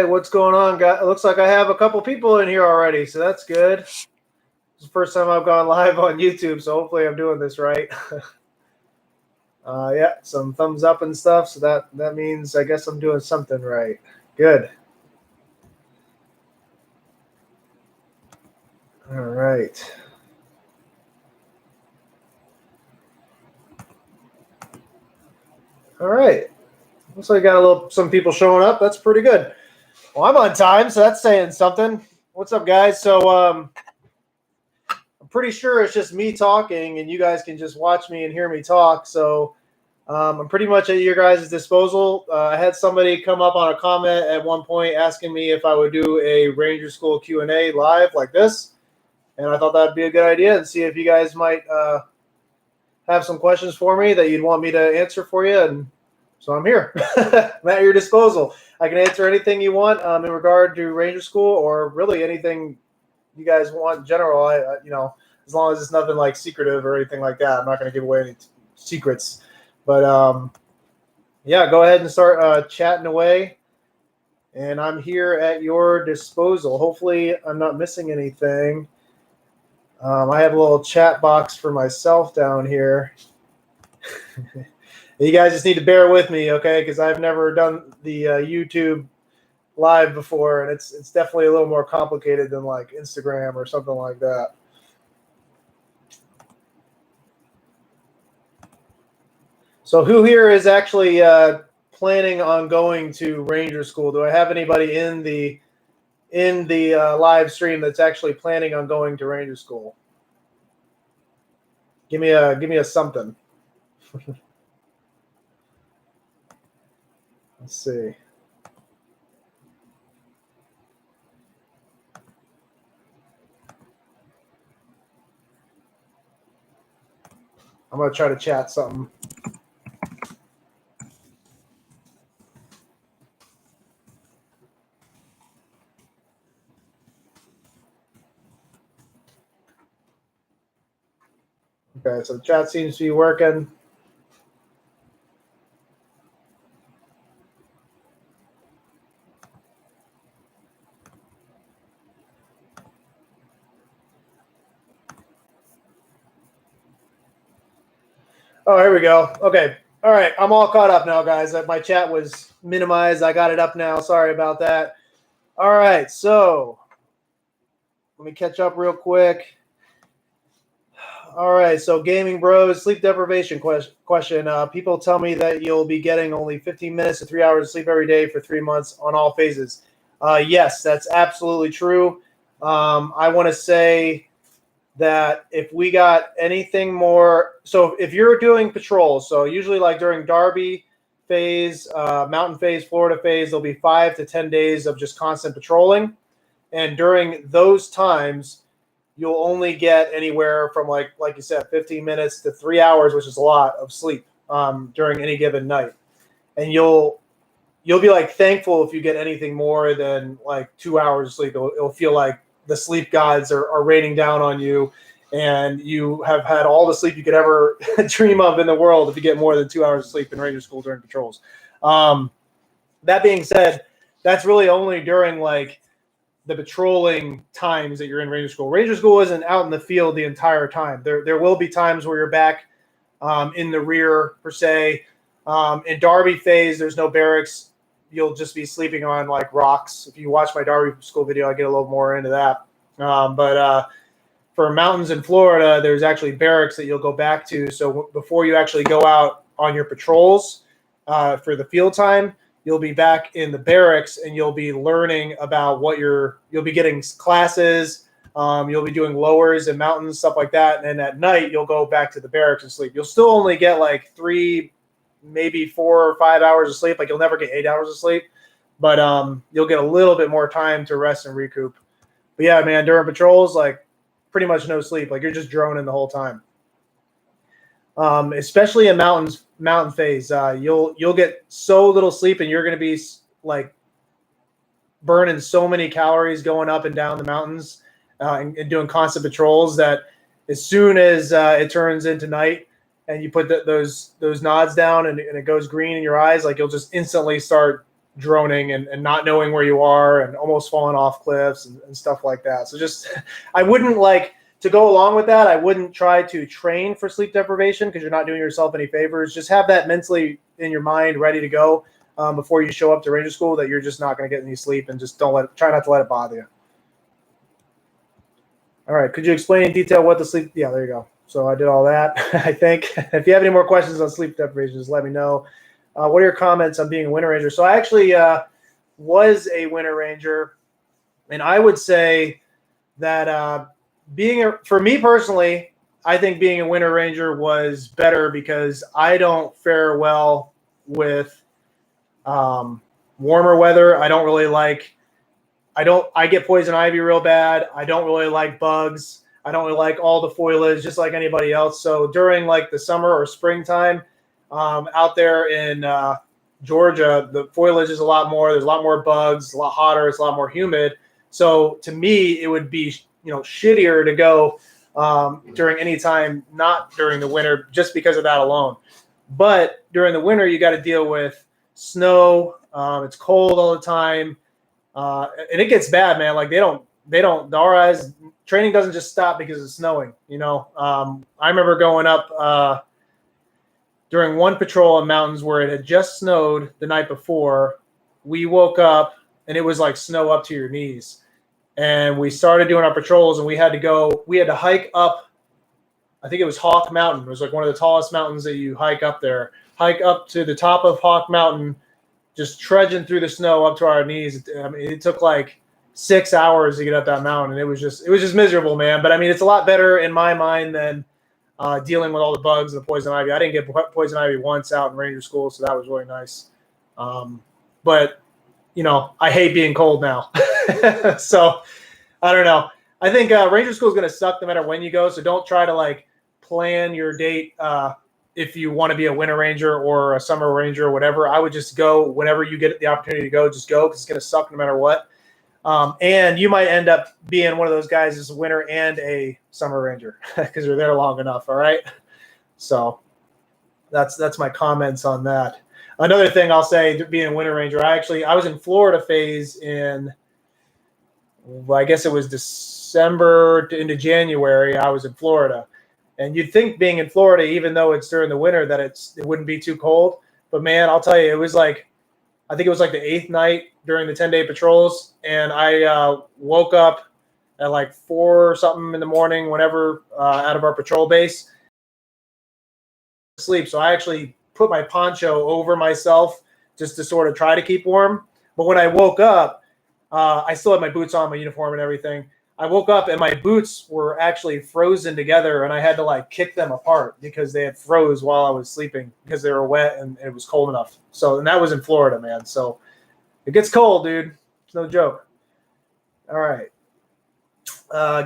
right, what's going on, guys? It looks like I have a couple people in here already, so that's good. It's the first time I've gone live on YouTube, so hopefully I'm doing this right. Yeah, some thumbs up and stuff, so that means I guess I'm doing something right. Good. All right. All right. Looks like I got some people showing up. That's pretty good. Well, I'm on time, so that's saying something. What's up, guys? So I'm pretty sure it's just me talking, and you guys can just watch me and hear me talk. So I'm pretty much at your guys' disposal. I had somebody come up on a comment at one point asking me if I would do a Ranger School Q&A live like this, and I thought that'd be a good idea and see if you guys might have some questions for me that you'd want me to answer for you. And so I'm here. I'm at your disposal. I can answer anything you want in regard to Ranger School, or really anything you guys want in general. As long as it's nothing like secretive or anything like that. I'm not going to give away any secrets. But yeah, go ahead and start chatting away. And I'm here at your disposal. Hopefully I'm not missing anything. I have a little chat box for myself down here. You guys just need to bear with me, okay? Because I've never done the YouTube live before, and it's definitely a little more complicated than like Instagram or something like that. So who here is actually planning on going to Ranger School? Do I have anybody in the live stream that's actually planning on going to Ranger School? Give me a something. Let's see. I'm going to try to chat something. Okay, so the chat seems to be working. Oh, here we go. Okay. All right. I'm all caught up now, guys. My chat was minimized. I got it up now. Sorry about that. All right. So let me catch up real quick. All right. So Gaming Bros, sleep deprivation question. People tell me that you'll be getting only 15 minutes to 3 hours of sleep every day for 3 months on all phases. Yes, that's absolutely true. I want to say that if we got anything more, so if you're doing patrols, so usually like during Derby phase, Mountain phase, Florida phase, there'll be 5 to 10 days of just constant patrolling. And during those times, you'll only get anywhere from like you said, 15 minutes to 3 hours, which is a lot of sleep during any given night. And you'll be like thankful if you get anything more than like 2 hours of sleep. It'll feel like the sleep gods are raining down on you, and you have had all the sleep you could ever dream of in the world if you get more than 2 hours of sleep in Ranger School during patrols. That being said, that's really only during like the patrolling times that you're in Ranger School. Ranger School isn't out in the field the entire time. There will be times where you're back in the rear per se. In Derby phase, there's no barracks. You'll just be sleeping on like rocks. If you watch my Derby School video, I get a little more into that. But for mountains in Florida, there's actually barracks that you'll go back to. So before you actually go out on your patrols for the field time, you'll be back in the barracks and you'll be learning about you'll be getting classes. You'll be doing lowers and mountains, stuff like that. And then at night, you'll go back to the barracks and sleep. You'll still only get like 3, maybe 4 or 5 hours of sleep. Like you'll never get 8 hours of sleep, but you'll get a little bit more time to rest and recoup. But yeah, man, during patrols, like pretty much no sleep. Like you're just droning the whole time. Especially in mountain phase, you'll get so little sleep, and you're going to be like burning so many calories going up and down the mountains and doing constant patrols that as soon as it turns into night and you put those nods down and it goes green in your eyes, like you'll just instantly start droning and not knowing where you are and almost falling off cliffs and stuff like that. So just, I wouldn't like to go along with that. I wouldn't try to train for sleep deprivation because you're not doing yourself any favors. Just have that mentally in your mind ready to go before you show up to ranger school, that you're just not going to get any sleep, and just try not to let it bother you. All right. Could you explain in detail what the sleep? Yeah, there you go. So I did all that, I think. If you have any more questions on sleep deprivation, just let me know. What are your comments on being a winter ranger? So I actually was a winter ranger, and I would say that for me personally, I think being a winter ranger was better because I don't fare well with warmer weather. I get poison ivy real bad. I don't really like bugs. I don't really like all the foliage, just like anybody else. So during like the summer or springtime, out there in Georgia, the foliage is a lot more. There's a lot more bugs, a lot hotter. It's a lot more humid. So to me, it would be shittier to go during any time, not during the winter, just because of that alone. But during the winter, you got to deal with snow. It's cold all the time. And it gets bad, man. Like training doesn't just stop because it's snowing, I remember going up during one patrol in mountains where it had just snowed the night before. We woke up and it was like snow up to your knees. And we started doing our patrols, and we had to hike up. I think it was Hawk Mountain. It was like one of the tallest mountains that you hike up there. Hike up to the top of Hawk Mountain, just trudging through the snow up to our knees. I mean, it took like 6 hours to get up that mountain. It was just miserable, man. But I mean, it's a lot better in my mind than dealing with all the bugs and the poison ivy. I didn't get poison ivy once out in ranger school, so that was really nice. But I hate being cold now. So I don't know. I think ranger school is going to suck no matter when you go. So don't try to like plan your date if you want to be a winter ranger or a summer ranger or whatever. I would just go whenever you get the opportunity to go. Just go, because it's going to suck no matter what. And you might end up being one of those guys as a winter and a summer ranger because you're there long enough. All right. So that's my comments on that. Another thing I'll say, being a winter ranger, I was in Florida phase in, I guess it was December into January. I was in Florida, and you'd think being in Florida, even though it's during the winter, that it wouldn't be too cold. But man, I'll tell you, I think it was like the 8th night during the 10-day patrols, and I woke up at like 4 or something in the morning, whenever out of our patrol base, sleep. So I actually put my poncho over myself just to sort of try to keep warm. But when I woke up, I still had my boots on, my uniform and everything. I woke up and my boots were actually frozen together, and I had to like kick them apart because they had froze while I was sleeping because they were wet and it was cold enough. And that was in Florida, man. So it gets cold, dude. It's no joke. All right.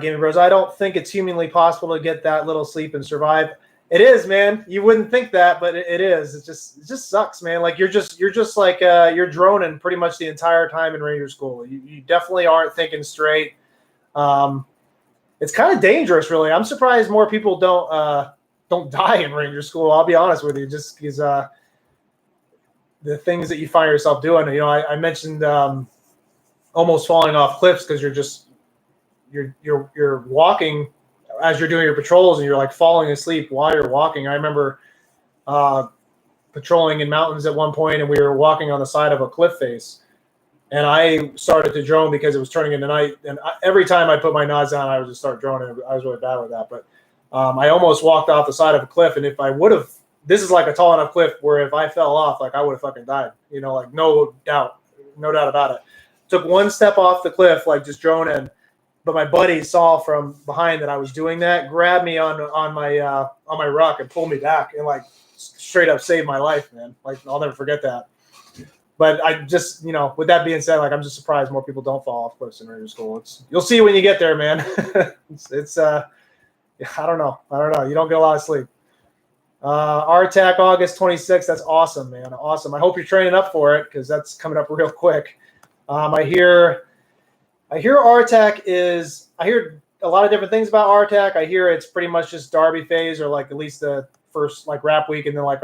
Gaming Bros, I don't think it's humanly possible to get that little sleep and survive. It is, man. You wouldn't think that, but it is. It just sucks, man. Like you're just like you're droning pretty much the entire time in ranger school. You definitely aren't thinking straight. It's kind of dangerous, really. I'm surprised more people don't die in ranger school. I'll be honest with you, just because the things that you find yourself doing. I mentioned almost falling off cliffs because you're walking as you're doing your patrols, and you're like falling asleep while you're walking. I remember patrolling in mountains at one point, and we were walking on the side of a cliff face, and I started to drone because it was turning into night. And every time I put my nods down, I would just start droning. I was really bad with that, but I almost walked off the side of a cliff. And if I would have, this is like a tall enough cliff where if I fell off, like I would have fucking died. Like no doubt about it. Took one step off the cliff, like just droning. But my buddy saw from behind that I was doing that, grabbed me on my ruck and pulled me back, and like straight up saved my life, man. Like I'll never forget that. But I just, with that being said, like I'm just surprised more people don't fall off cliffs in ranger school. You'll see when you get there, man. it's I don't know. You don't get a lot of sleep. RTAC August 26th. That's awesome, man. Awesome. I hope you're training up for it because that's coming up real quick. I hear RTAC is. I hear a lot of different things about RTAC. I hear it's pretty much just Derby phase, or like at least the first like wrap week, and then like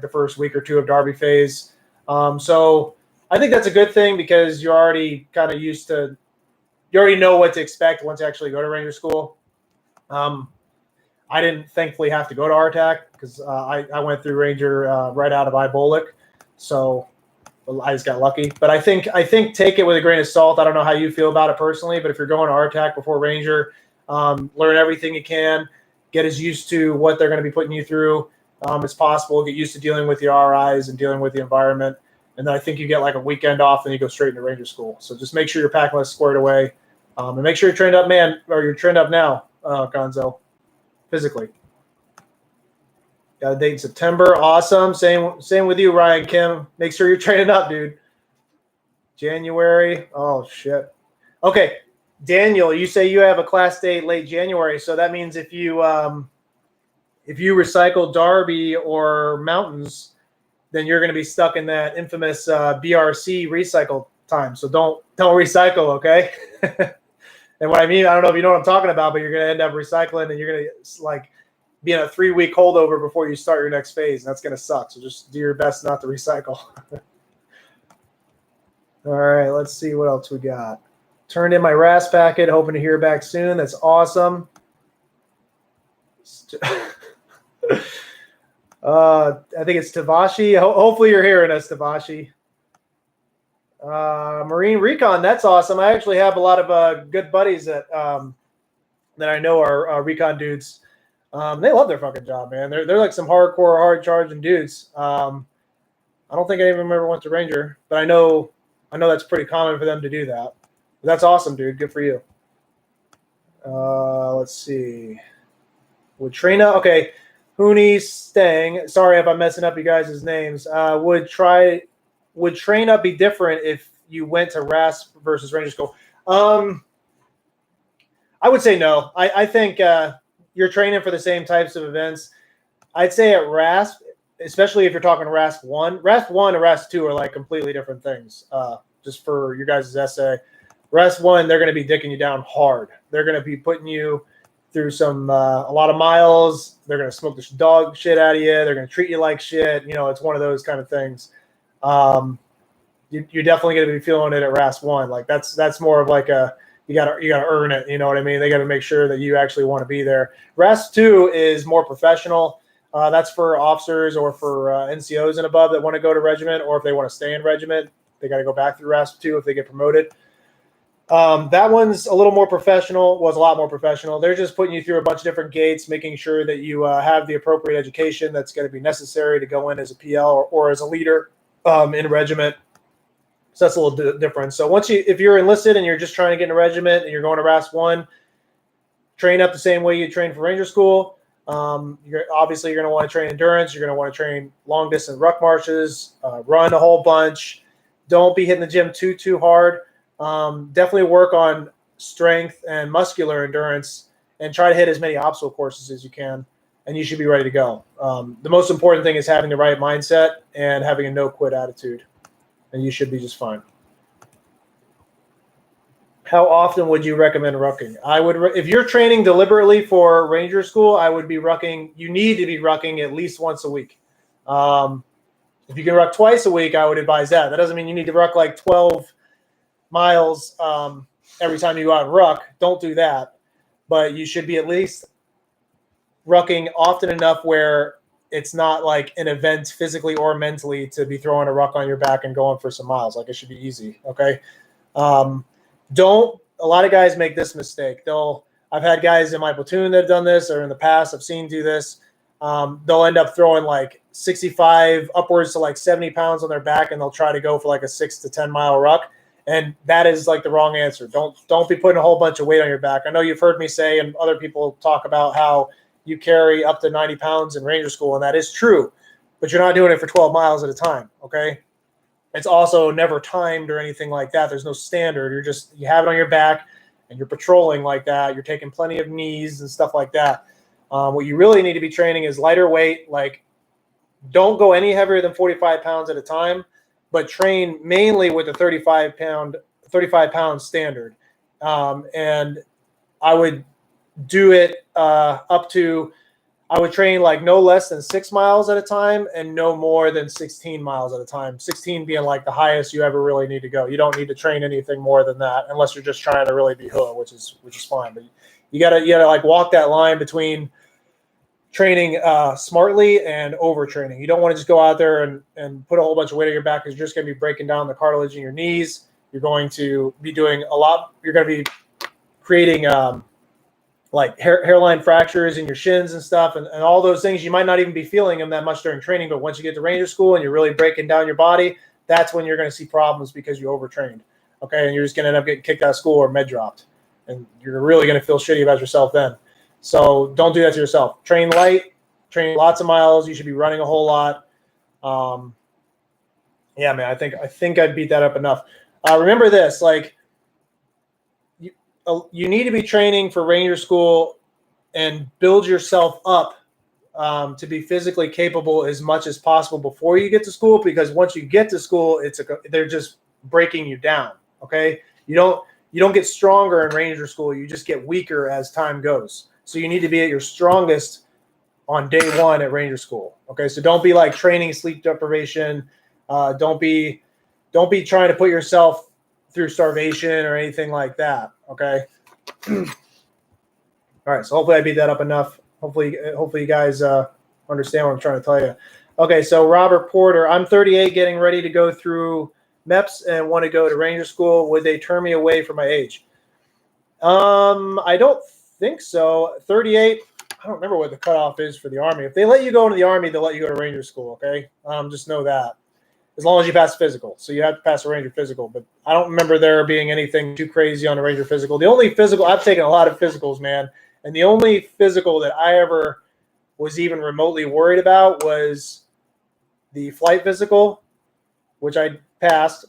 the first week or two of Derby phase. So I think that's a good thing because you're already kind of used to, you already know what to expect once you actually go to Ranger school. I didn't thankfully have to go to RTAC because I went through Ranger right out of IBOLIC, so I just got lucky. But I think take it with a grain of salt. I don't know how you feel about it personally, but if you're going to RTAC before Ranger, learn everything you can, get as used to what they're going to be putting you through as possible. Get used to dealing with the RIs and dealing with the environment. And then I think you get like a weekend off, and you go straight into Ranger school. So just make sure your packing list squared away, and make sure you're trained up, man, or you're trained up now, Gonzo, physically. Got a date in September. Awesome. Same with you, Ryan Kim. Make sure you're training up, dude. January. Oh shit. Okay, Daniel, you say you have a class date late January, so that means if you recycle Darby or Mountains, then you're going to be stuck in that infamous BRC recycle time. So don't recycle, okay? And what I mean, I don't know if you know what I'm talking about, but you're going to end up recycling, and you're going to like be in a 3-week holdover before you start your next phase. And that's going to suck. So just do your best not to recycle. All right, let's see what else we got. Turned in my RAS packet, hoping to hear back soon. That's awesome. I think it's Tavashi. Hopefully you're hearing us, Tavashi. Marine Recon, that's awesome. I actually have a lot of good buddies that I know are recon dudes. They love their fucking job, man. They're like some hardcore, hard charging dudes. I don't think any of them ever went to Ranger, but I know that's pretty common for them to do that. But that's awesome, dude. Good for you. Let's see. Would Trina, okay. Hooney Stang, sorry if I'm messing up you guys' names. Would train-up be different if you went to RASP versus Ranger School? I would say no. I think you're training for the same types of events. I'd say at RASP, especially if you're talking RASP 1. RASP 1 and RASP 2 are like completely different things, just for your guys' essay. RASP 1, they're going to be dicking you down hard. They're going to be putting you through a lot of miles. They're going to smoke the dog shit out of you. They're going to treat you like shit. You know, it's one of those kind of things. You're definitely going to be feeling it at RASP 1. Like that's more of like you got to earn it. You know what I mean? They got to make sure that you actually want to be there. RASP 2 is more professional. That's for officers or for NCOs and above that want to go to regiment, or if they want to stay in regiment, they got to go back through RASP 2 if they get promoted. That one's a little more professional, was a lot more professional. They're just putting you through a bunch of different gates, making sure that you have the appropriate education that's going to be necessary to go in as a PL or as a leader in a regiment. So that's a little different. So if you're enlisted and you're just trying to get in a regiment and you're going to RASP 1, train up the same way you train for Ranger School. You're going to want to train endurance. You're going to want to train long distance ruck marches, run a whole bunch. Don't be hitting the gym too hard. Definitely work on strength and muscular endurance, and try to hit as many obstacle courses as you can, and you should be ready to go. The most important thing is having the right mindset and having a no-quit attitude, and you should be just fine. How often would you recommend rucking? If you're training deliberately for Ranger School, I would be rucking. You need to be rucking at least once a week. If you can ruck twice a week, I would advise that. That doesn't mean you need to ruck like 12 miles every time you go out and ruck. Don't do that. But you should be at least rucking often enough where it's not like an event physically or mentally to be throwing a ruck on your back and going for some miles. Like, it should be easy. Okay. A lot of guys make this mistake. I've had guys in my platoon that have done this, or in the past I've seen do this. They'll end up throwing like 65 upwards to like 70 pounds on their back, and they'll try to go for like a 6 to 10 mile ruck. And that is like the wrong answer. Don't be putting a whole bunch of weight on your back. I know you've heard me say, and other people talk about how you carry up to 90 pounds in Ranger School, and that is true, but you're not doing it for 12 miles at a time. Okay. It's also never timed or anything like that. There's no standard. You have it on your back and you're patrolling like that. You're taking plenty of knees and stuff like that. What you really need to be training is lighter weight. Like, don't go any heavier than 45 pounds at a time, but train mainly with a 35 pound standard. And I would do it up to, I would train like no less than 6 miles at a time and no more than 16 miles at a time. 16 being like the highest you ever really need to go. You don't need to train anything more than that unless you're just trying to really be hood, which is fine. But you gotta like walk that line between training smartly and overtraining. You don't want to just go out there and put a whole bunch of weight on your back because you're just going to be breaking down the cartilage in your knees. You're going to be doing a lot. You're going to be creating like hairline fractures in your shins and stuff, and all those things. You might not even be feeling them that much during training, but once you get to Ranger School and you're really breaking down your body, that's when you're going to see problems because you overtrained. Okay, and you're just going to end up getting kicked out of school or med dropped, and you're really going to feel shitty about yourself then. So don't do that to yourself. Train light, train lots of miles. You should be running a whole lot. Yeah, man, I think I beat that up enough. Remember this, like you need to be training for Ranger School and build yourself up to be physically capable as much as possible before you get to school, because once you get to school, they're just breaking you down. Okay, you don't get stronger in Ranger School. You just get weaker as time goes. So you need to be at your strongest on day one at Ranger School. Okay, so don't be like training sleep deprivation. Don't be trying to put yourself through starvation or anything like that. Okay. All right. So hopefully I beat that up enough. Hopefully you guys understand what I'm trying to tell you. Okay. So Robert Porter, I'm 38, getting ready to go through MEPS and want to go to Ranger School. Would they turn me away for my age? I don't think so. 38. I don't remember what the cutoff is for the Army. If they let you go into the Army, they'll let you go to Ranger School. Okay. Just know that. As long as you pass physical. So you have to pass a Ranger physical, but I don't remember there being anything too crazy on a Ranger physical. The only physical, I've taken a lot of physicals, man. And the only physical that I ever was even remotely worried about was the flight physical, which I passed,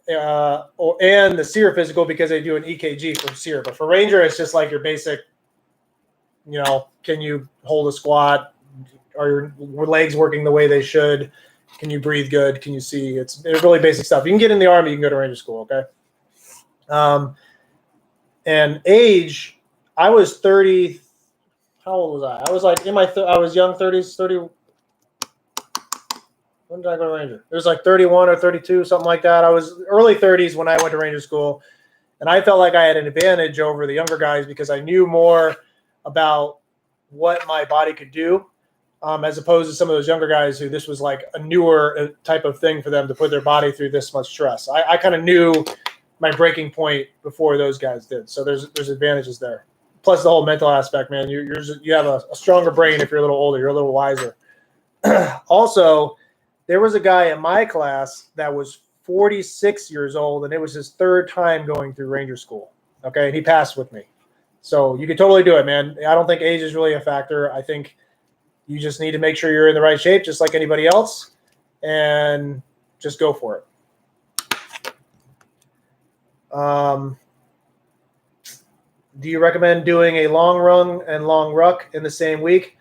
and the SEER physical, because they do an EKG for SEER. But for Ranger, it's just like your basic, can you hold a squat? Are your legs working the way they should? Can you breathe good? Can you see? It's really basic stuff. You can get in the Army. You can go to Ranger School. Okay. And age, I was 30. How old was I? I was like I was young 30s, 30. When did I go to Ranger? It was like 31 or 32, something like that. I was early 30s when I went to Ranger School, and I felt like I had an advantage over the younger guys because I knew more about what my body could do. As opposed to some of those younger guys who this was like a newer type of thing for them to put their body through this much stress. I kind of knew my breaking point before those guys did. So there's advantages there. Plus the whole mental aspect, man. You have a stronger brain if you're a little older. You're a little wiser. Also, there was a guy in my class that was 46 years old, and it was his third time going through Ranger School. Okay, and he passed with me. So you can totally do it, man. I don't think age is really a factor. I think you just need to make sure you're in the right shape, just like anybody else, and just go for it. Do you recommend doing a long run and long ruck in the same week?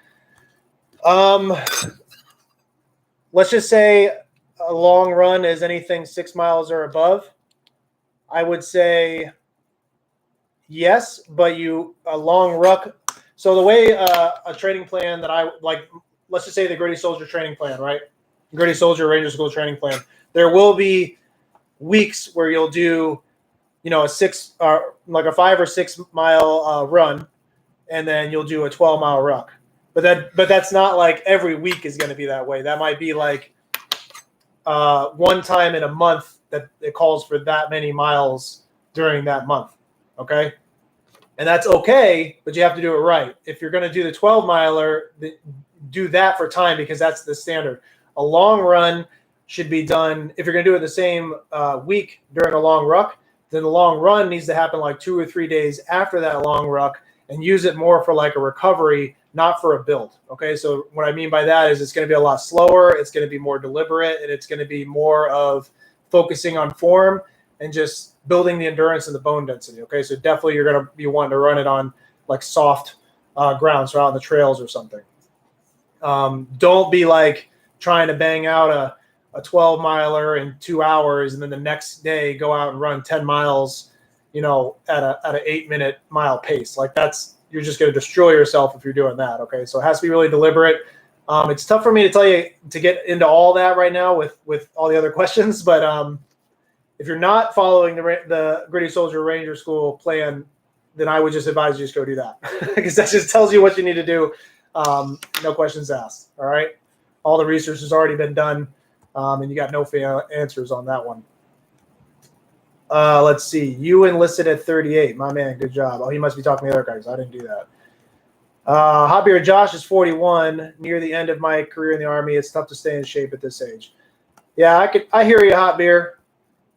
Let's just say a long run is anything 6 miles or above. I would say yes, but a long ruck. So the way a training plan that I like, let's just say the Gritty Soldier training plan, right? Gritty Soldier Ranger School training plan. There will be weeks where you'll do, a 5 or 6 mile run, and then you'll do a 12-mile ruck. But that's not like every week is going to be that way. That might be like one time in a month that it calls for that many miles during that month. Okay. And that's okay, but you have to do it right. If you're going to do the 12-miler, do that for time because that's the standard. A long run should be done, if you're going to do it the same week during a long ruck, then the long run needs to happen like 2 or 3 days after that long ruck and use it more for like a recovery, not for a build. Okay, so what I mean by that is it's going to be a lot slower, it's going to be more deliberate, and it's going to be more of focusing on form and just building the endurance and the bone density. Okay, so definitely you're going to be wanting to run it on like soft ground, so out on the trails or something. Don't be like trying to bang out a 12-miler in 2 hours and then the next day go out and run 10 miles, at an 8-minute mile pace. Like that's you're just going to destroy yourself if you're doing that. Okay, so it has to be really deliberate. It's tough for me to tell you to get into all that right now with all the other questions, but if you're not following the Gritty Soldier Ranger School plan, then I would just advise you just go do that because that just tells you what you need to do. No questions asked. All right, all the research has already been done, and you got no answers on that one. Let's see. You enlisted at 38. My man, good job. Oh, he must be talking to the other guys. I didn't do that. Hot Beer Josh is 41. Near the end of my career in the Army, it's tough to stay in shape at this age. Yeah, I hear you, Hot Beer.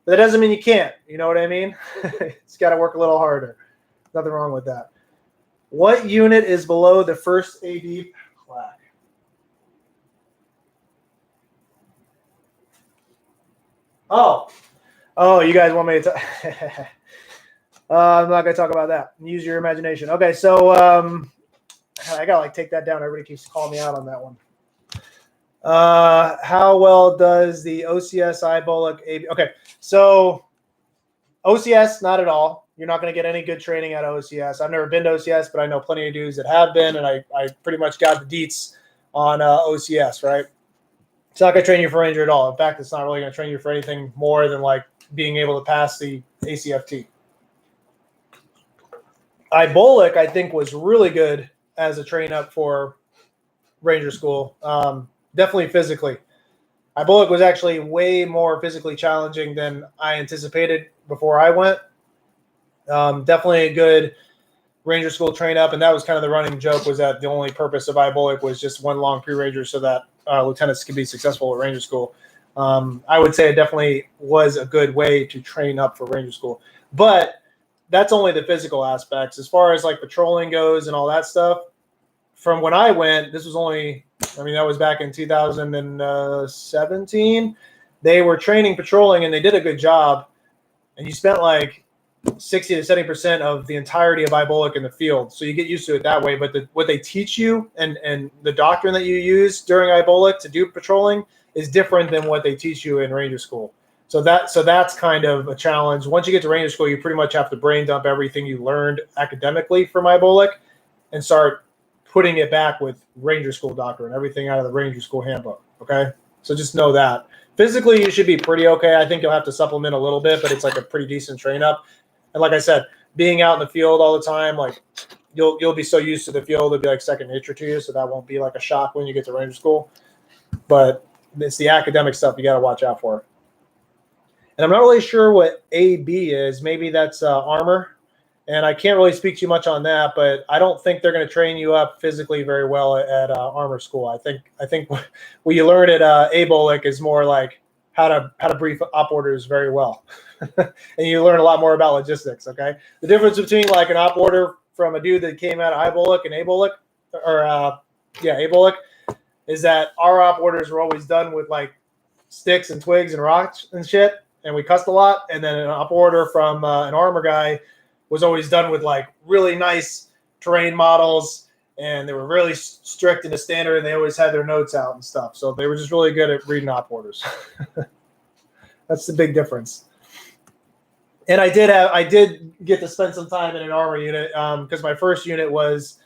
But that doesn't mean you can't. You know what I mean? It's got to work a little harder. Nothing wrong with that. What unit is below the first AD plaque? Oh, you guys want me to talk? I'm not going to talk about that. Use your imagination. Okay, so I got to take that down. Everybody keeps calling me out on that one. How well does the OCS IBOLIC AB? Okay, so OCS, not at all. You're not going to get any good training out of OCS. I've never been to OCS, but I know plenty of dudes that have been, and I pretty much got the deets on OCS, right? It's not going to train you for Ranger at all. In fact, it's not really going to train you for anything more than like being able to pass the ACFT. IBOLIC, I think, was really good as a train up for Ranger School. Definitely physically. IBOLIC was actually way more physically challenging than I anticipated before I went. Definitely a good Ranger School train up, and that was kind of the running joke, was that the only purpose of IBOLIC was just one long pre-Ranger so that lieutenants could be successful at Ranger School. I would say it definitely was a good way to train up for Ranger School. But that's only the physical aspects. As far as like patrolling goes and all that stuff, from when I went, this was only, that was back in 2017. They were training patrolling, and they did a good job. And you spent like 60 to 70% of the entirety of IBOLIC in the field. So you get used to it that way. But what they teach you and the doctrine that you use during IBOLIC to do patrolling is different than what they teach you in Ranger School. So that's kind of a challenge. Once you get to Ranger School, you pretty much have to brain dump everything you learned academically from IBOLIC and start putting it back with Ranger School doctrine, everything out of the Ranger School handbook, okay? So just know that. Physically, you should be pretty okay. I think you'll have to supplement a little bit, but it's like a pretty decent train up. And like I said, being out in the field all the time, like you'll be so used to the field, it'll be like second nature to you, so that won't be like a shock when you get to Ranger School. But it's the academic stuff you got to watch out for. And I'm not really sure what AB is. Maybe that's armor. And I can't really speak too much on that, but I don't think they're going to train you up physically very well at armor school. I think what you learn at ABOLIC is more like how to brief op orders very well, and you learn a lot more about logistics. Okay, the difference between like an op order from a dude that came out of IBOLIC and ABOLIC, or ABOLIC, is that our op orders were always done with like sticks and twigs and rocks and shit, and we cussed a lot. And then an op order from an armor guy was always done with like really nice terrain models, and they were really strict in the standard, and they always had their notes out and stuff. So they were just really good at reading op orders. That's the big difference. And I did get to spend some time in an armor unit because my first unit was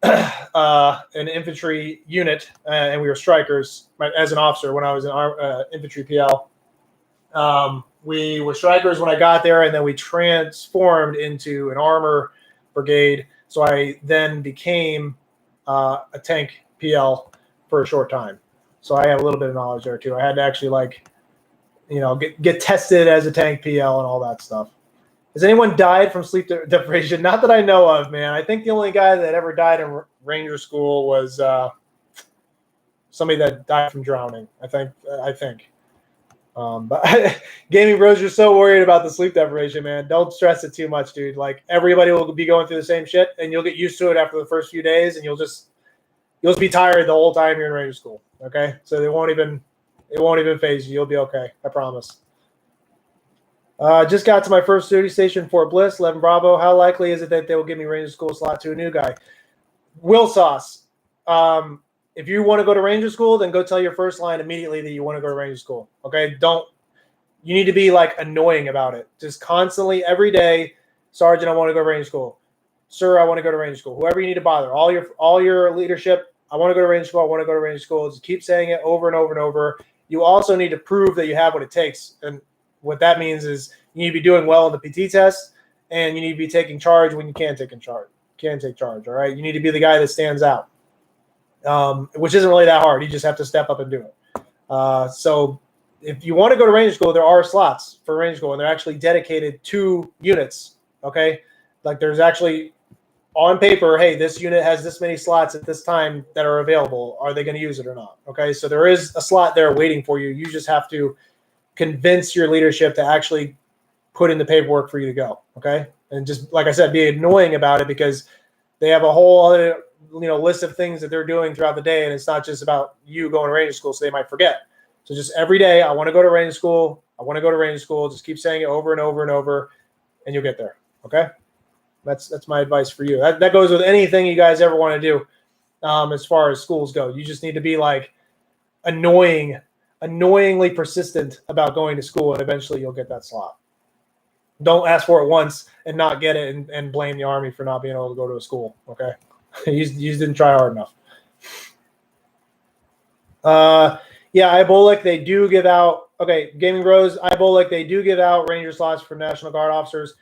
an infantry unit, and we were strikers as an officer when I was in infantry PL. We were strikers when I got there, and then we transformed into an armor brigade. So I then became a tank PL for a short time. So I have a little bit of knowledge there too. I had to actually get tested as a tank PL and all that stuff. Has anyone died from sleep deprivation? Not that I know of, man. I think the only guy that ever died in Ranger School was somebody that died from drowning. I think. But Gaming Bros, you're so worried about the sleep deprivation, man. Don't stress it too much, dude. Like everybody will be going through the same shit, and you'll get used to it after the first few days, and you'll just be tired the whole time you're in Ranger School. Okay, so it won't even phase you. You'll be okay. I promise. Just got to my first duty station, Fort Bliss, 11 Bravo. How likely is it that they will give me Ranger School slot to a new guy? Will Sauce. If you want to go to Ranger School, then go tell your first line immediately that you want to go to Ranger School. Okay? You need to be like annoying about it. Just constantly, every day, Sergeant, I want to go to Ranger School. sir, I want to go to Ranger School. Whoever you need to bother, all your leadership, I want to go to Ranger School. I want to go to Ranger School. Just keep saying it over and over and over. You also need to prove that you have what it takes. And what that means is you need to be doing well in the PT test, and you need to be taking charge when you can take charge. All right? You need to be the guy that stands out, which isn't really that hard. You just have to step up and do it. So if you want to go to Ranger School, there are slots for Ranger School, and they're actually dedicated to units, okay? Like there's actually on paper, hey, this unit has this many slots at this time that are available. Are they going to use it or not? Okay, so there is a slot there waiting for you. You just have to convince your leadership to actually put in the paperwork for you to go, okay? And just, like I said, be annoying about it because they have a whole other list of things that they're doing throughout the day, and it's not just about you going to Ranger School, so they might forget. So just every day, I want to go to Ranger School. I want to go to Ranger School. Just keep saying it over and over and over, and you'll get there, okay? That's my advice for you. That goes with anything you guys ever want to do as far as schools go. You just need to be like annoyingly persistent about going to school, and eventually you'll get that slot. Don't ask for it once and not get it and blame the Army for not being able to go to a school, okay? You just didn't try hard enough. Yeah, Ibolic, they do give out, okay, Gaming Bros, Ibolic, they do give out Ranger slots for National Guard officers.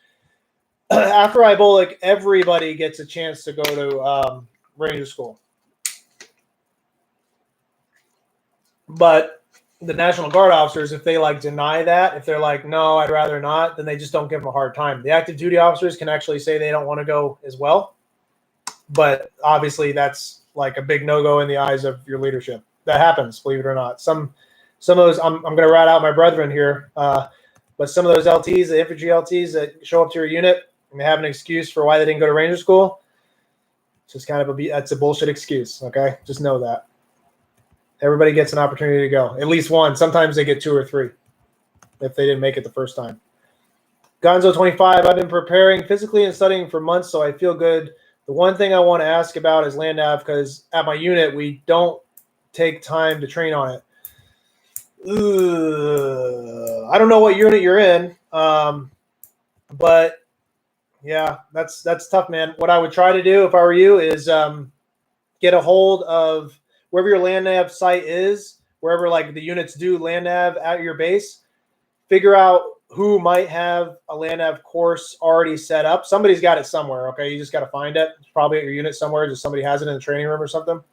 After Ibolic, everybody gets a chance to go to Ranger School. But the National Guard officers, if they deny that, if they're like, no, I'd rather not, then they just don't give them a hard time. The active duty officers can actually say they don't want to go as well. But obviously that's like a big no-go in the eyes of your leadership. That happens, believe it or not. Some of those, I'm going to rat out my brethren here, but some of those LTs, the infantry LTs that show up to your unit and they have an excuse for why they didn't go to Ranger School, it's just kind of that's a bullshit excuse, okay? Just know that. Everybody gets an opportunity to go. At least one. Sometimes they get 2 or 3 if they didn't make it the first time. Gonzo25, I've been preparing physically and studying for months, so I feel good. The one thing I want to ask about is land nav, because at my unit, we don't take time to train on it. I don't know what unit you're in, but yeah, that's tough, man. What I would try to do if I were you is get a hold of wherever your land nav site is, wherever the units do land nav at your base. Figure out who might have a land nav course already set up. Somebody's got it somewhere, okay? You just got to find it. It's probably at your unit somewhere. Just somebody has it in the training room or something.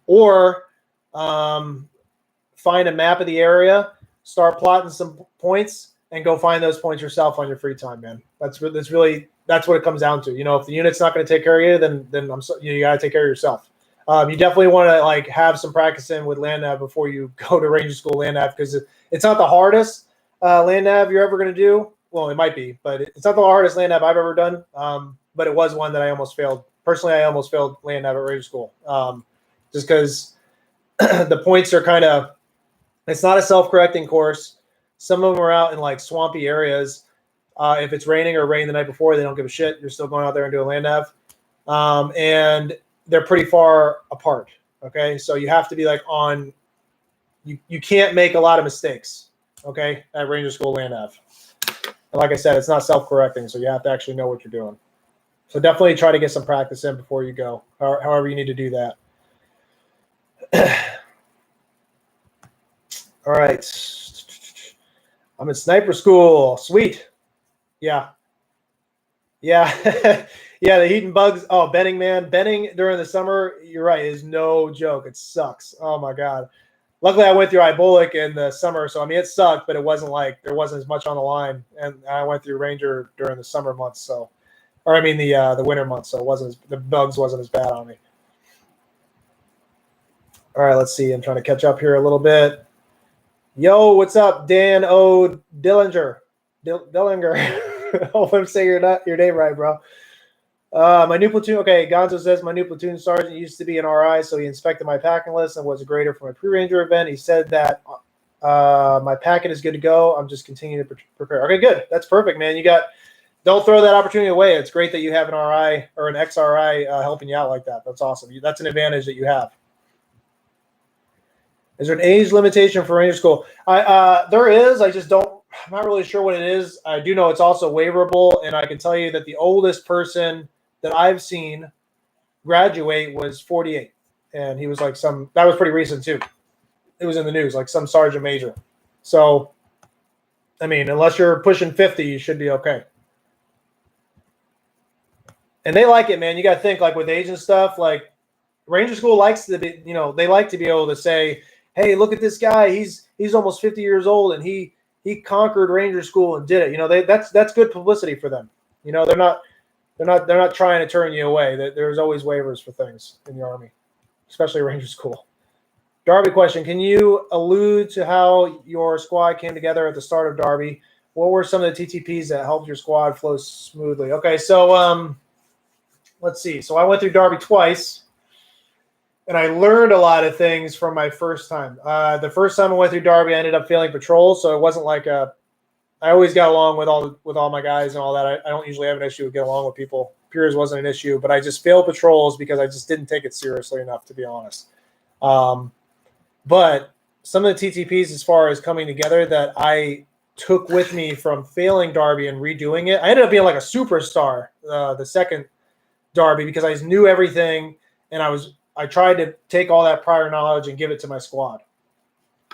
Or find a map of the area, start plotting some points, and go find those points yourself on your free time, man. That's what it comes down to. If the unit's not going to take care of you, then you got to take care of yourself. You definitely want to have some practice in with land nav before you go to Ranger School land nav, because it's not the hardest land nav you're ever going to do. Well, it might be, but it's not the hardest land nav I've ever done. But it was one that I almost failed. Personally, I almost failed land nav at Ranger School, just because the points are kind of. It's not a self-correcting course. Some of them are out in swampy areas. If it's raining or rained the night before, they don't give a shit. You're still going out there and doing land nav, and they're pretty far apart. Okay, so you have to be on. You can't make a lot of mistakes. Okay, at Ranger School land nav. And like I said, it's not self-correcting, so you have to actually know what you're doing. So definitely try to get some practice in before you go, however you need to do that. All right. I'm in sniper school. Sweet. Yeah. Yeah. Yeah, the heat and bugs. Oh, benning, man. Benning during the summer, you're right, is no joke. It sucks. Oh, my God. Luckily, I went through Ibolic in the summer, so, it sucked, but it wasn't there wasn't as much on the line. And I went through Ranger during the summer months, the winter months, so the bugs wasn't as bad on me. All right, let's see. I'm trying to catch up here a little bit. Yo, what's up, Dan O. Dillinger? Hope I'm saying your name right, bro. My new platoon. Okay, Gonzo says my new platoon sergeant used to be an RI, so he inspected my packing list and was a grader for my pre-ranger event. He said that my packet is good to go. I'm just continuing to prepare. Okay, good. That's perfect, man. Don't throw that opportunity away. It's great that you have an RI or an ex-RI helping you out like that. That's awesome. That's an advantage that you have. Is there an age limitation for Ranger School? There is. I'm not really sure what it is. I do know it's also waiverable, and I can tell you that the oldest person that I've seen graduate was 48. And he was like that was pretty recent too. It was in the news, like some sergeant major. So, I mean, unless you're pushing 50, you should be okay. And they like it, man. You got to think, like with age and stuff, like Ranger School likes to be, they like to be able to say, hey, look at this guy. He's almost 50 years old and he conquered Ranger School and did it. That's good publicity for them. They're not trying to turn you away. There's always waivers for things in the Army, especially Ranger School. Darby question: can you allude to how your squad came together at the start of Darby? What were some of the TTPs that helped your squad flow smoothly? Okay, so let's see. So I went through Darby twice, and I learned a lot of things from my first time. The first time I went through Darby, I ended up failing patrol, so it wasn't like I always got along with all my guys and all that. I don't usually have an issue with getting along with people. Peers wasn't an issue, but I just failed patrols because I just didn't take it seriously enough, to be honest. But some of the TTPs, as far as coming together, that I took with me from failing Darby and redoing it, I ended up being like a superstar the second Darby because I knew everything, and I tried to take all that prior knowledge and give it to my squad.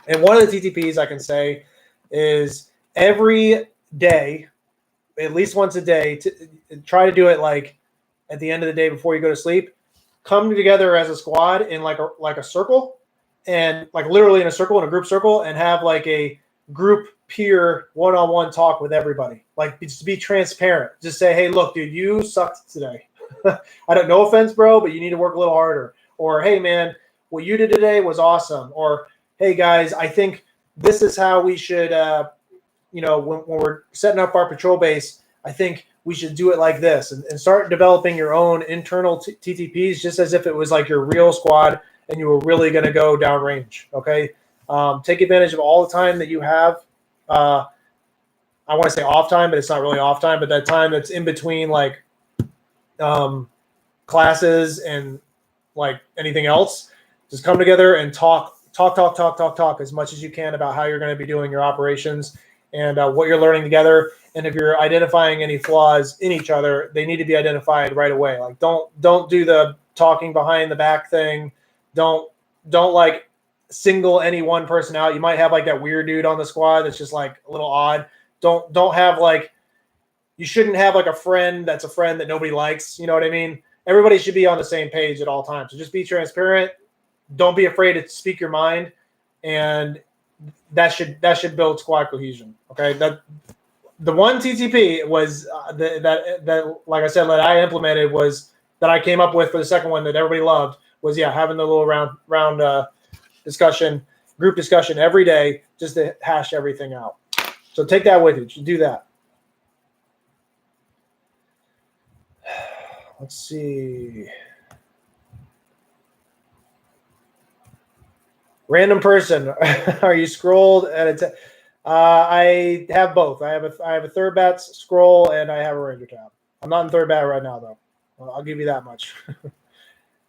And one of the TTPs I can say is every day, at least once a day, try to do it like at the end of the day before you go to sleep. Come together as a squad in like a circle, and like literally in a circle, in a group circle, and have like a group peer one-on-one talk with everybody. Like, just be transparent. Just say, hey, look, dude, you sucked today. I don't, no offense, bro, but you need to work a little harder. Or, hey, man, what you did today was awesome. Or, hey, guys, I think this is how we should, when we're setting up our patrol base, I think we should do it like this, and start developing your own internal TTPs, just as if it was like your real squad and you were really going to go downrange. Okay. Take advantage of all the time that you have. I want to say off time, but it's not really off time, but that time that's in between like classes and like anything else. Just come together and talk as much as you can about how you're going to be doing your operations and what you're learning together. And if you're identifying any flaws in each other, they need to be identified right away. Like, don't do the talking behind the back thing. Don't like single any one person out. You might have like that weird dude on the squad that's just like a little odd. Don't have like, you shouldn't have like a friend that's a friend that nobody likes. You know what I mean? Everybody should be on the same page at all times. So just be transparent. Don't be afraid to speak your mind, and that should build squad cohesion. Okay, the one TTP was that like I said, that I implemented, was that I came up with for the second one that everybody loved, was having the little round discussion, group discussion every day, just to hash everything out. So take that with you. You do that. Let's see. Random person. Are you scrolled at a I have both. I have a third bat scroll and I have a Ranger tab. I'm not in third bat right now though. I'll give you that much.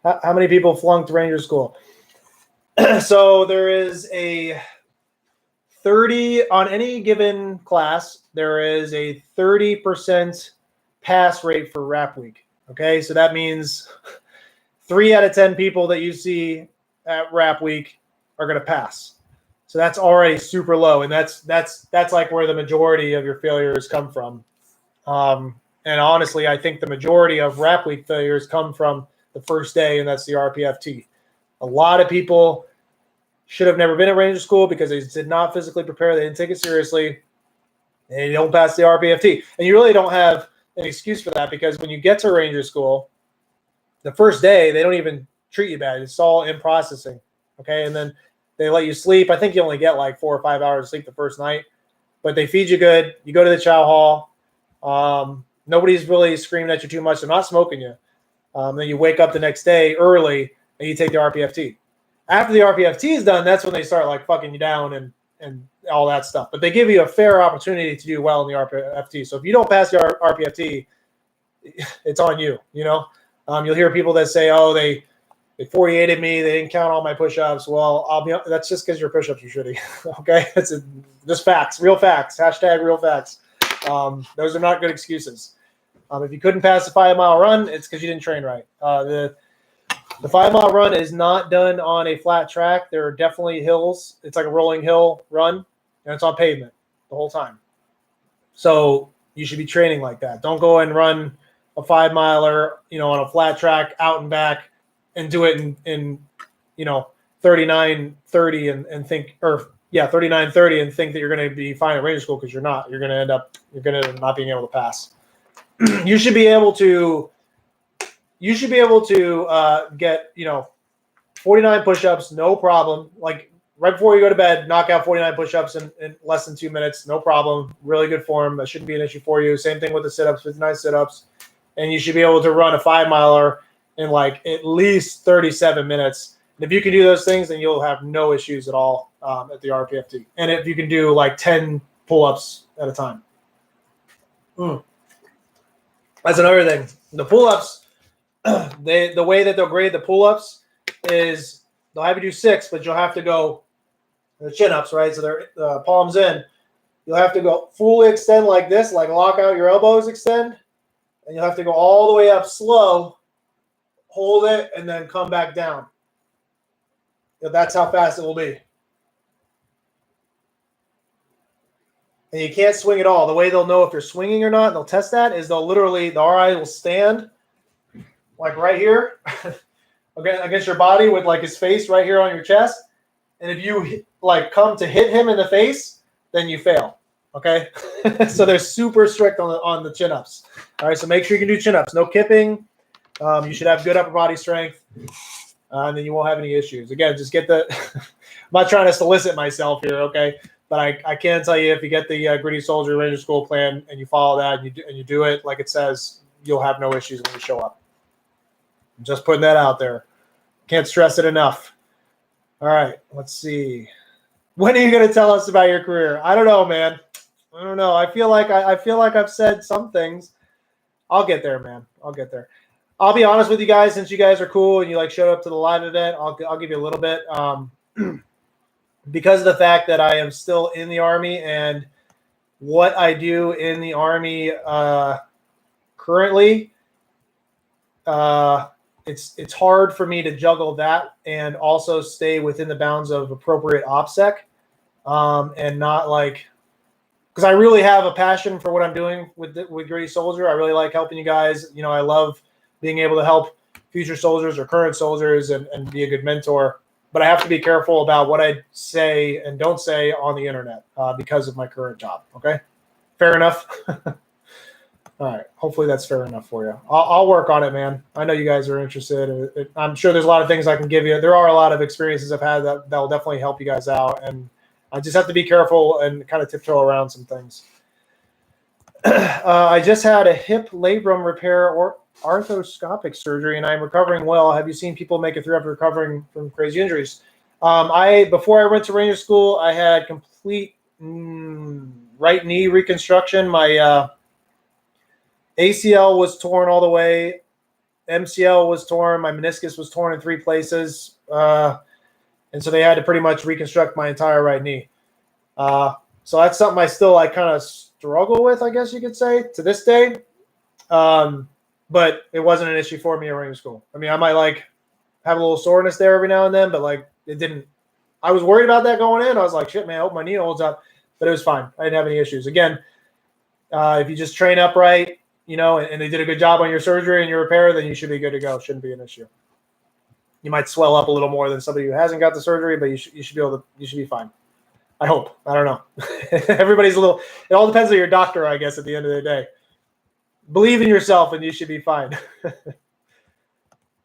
How many people flunked Ranger School? So there is a 30 on any given class. There is a 30% pass rate for Rap Week. Okay, so that means 3 out of 10 people that you see at Rap Week are going to pass. So that's already super low, and that's like where the majority of your failures come from. And honestly, I think the majority of Rap Week failures come from the first day, and that's the RPFT. A lot of people should have never been at Ranger School because they did not physically prepare. They didn't take it seriously, and you don't pass the RPFT. And you really don't have an excuse for that, because when you get to Ranger School, the first day, they don't even treat you bad. It's all in processing, okay? And then they let you sleep. I think you only get like 4 or 5 hours of sleep the first night, but they feed you good. You go to the chow hall. Nobody's really screaming at you too much. They're not smoking you. Then you wake up the next day early and you take the RPFT. After the RPFT is done, that's when they start like fucking you down and all that stuff. But they give you a fair opportunity to do well in the RPFT. So if you don't pass the RPFT, it's on you. You know, you'll hear people that say, "Oh, they 48'd me. They didn't count all my push-ups." Well, that's just because your push-ups are shitty. Okay, just facts, real facts. # real facts. Those are not good excuses. If you couldn't pass the 5-mile run, it's because you didn't train right. The 5-mile run is not done on a flat track. There are definitely hills. It's like a rolling hill run, and it's on pavement the whole time. So you should be training like that. Don't go and run a 5-miler, on a flat track out and back and do it in 39:30 and think, 39:30 and think that you're going to be fine at ranger school, because you're not. You're going to end up not being able to pass. You should be able to get 49 push-ups, no problem. Like right before you go to bed, knock out 49 push-ups in less than 2 minutes, no problem. Really good form. That shouldn't be an issue for you. Same thing with the sit-ups, 59 sit-ups. And you should be able to run a 5-miler in like at least 37 minutes. And if you can do those things, then you'll have no issues at all at the RPFT. And if you can do like 10 pull-ups at a time. That's another thing. The pull-ups, the way that they'll grade the pull-ups is they'll have you do 6, but you'll have to go the chin-ups, right? So they're palms in. You'll have to go fully extend like this, like lock out your elbows, extend. And you'll have to go all the way up slow, hold it, and then come back down. That's how fast it will be. And you can't swing at all. The way they'll know if you're swinging or not, and they'll test that, is the RI will stand like right here against your body with like his face right here on your chest. And if you like come to hit him in the face, then you fail. Okay, so they're super strict on the chin-ups. All right, so make sure you can do chin-ups. No kipping. You should have good upper body strength, and then you won't have any issues. Again, just get the – I'm not trying to solicit myself here, okay? But I can tell you, if you get the Gritty Soldier Ranger School plan and you follow that and you do it like it says, you'll have no issues when you show up. I'm just putting that out there. Can't stress it enough. All right, let's see. When are you going to tell us about your career? I don't know, man. I don't know. I feel like I've said some things. I'll get there, man. I'll get there. I'll be honest with you guys, since you guys are cool and you like showed up to the live event, I'll give you a little bit. Because of the fact that I am still in the Army, and what I do in the Army currently, it's hard for me to juggle that and also stay within the bounds of appropriate OPSEC, and not like. Because I really have a passion for what I'm doing with Gritty Soldier. I really like helping you guys. I love being able to help future soldiers or current soldiers and be a good mentor. But I have to be careful about what I say and don't say on the internet because of my current job. Okay? Fair enough? All right. Hopefully that's fair enough for you. I'll work on it, man. I know you guys are interested. I'm sure there's a lot of things I can give you. There are a lot of experiences I've had that will definitely help you guys out. And I just have to be careful and kind of tiptoe around some things. I just had a hip labrum repair or arthroscopic surgery, and I'm recovering well. Have you seen people make it through after recovering from crazy injuries? Before I went to Ranger School, I had complete right knee reconstruction. My ACL was torn all the way. MCL was torn. My meniscus was torn in 3 places. And so they had to pretty much reconstruct my entire right knee. So that's something I still kind of struggle with, I guess you could say, to this day. But it wasn't an issue for me at Ranger School. I mean, I might have a little soreness there every now and then, but it didn't. I was worried about that going in. I was like, shit, man, I hope my knee holds up. But it was fine. I didn't have any issues. Again, if you just train upright, and they did a good job on your surgery and your repair, then you should be good to go. Shouldn't be an issue. You might swell up a little more than somebody who hasn't got the surgery, but you should be fine. I hope. I don't know. Everybody's it all depends on your doctor, I guess, at the end of the day. Believe in yourself and you should be fine.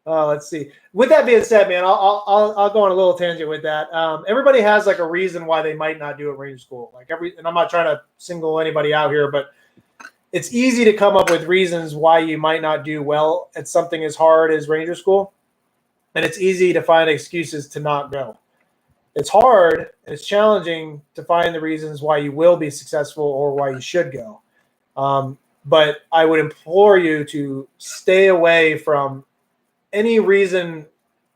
Let's see. With that being said, man, I'll go on a little tangent with that. Everybody has a reason why they might not do it at Ranger School. And I'm not trying to single anybody out here, but it's easy to come up with reasons why you might not do well at something as hard as Ranger School. And it's easy to find excuses to not go. It's hard and it's challenging to find the reasons why you will be successful or why you should go. But I would implore you to stay away from any reason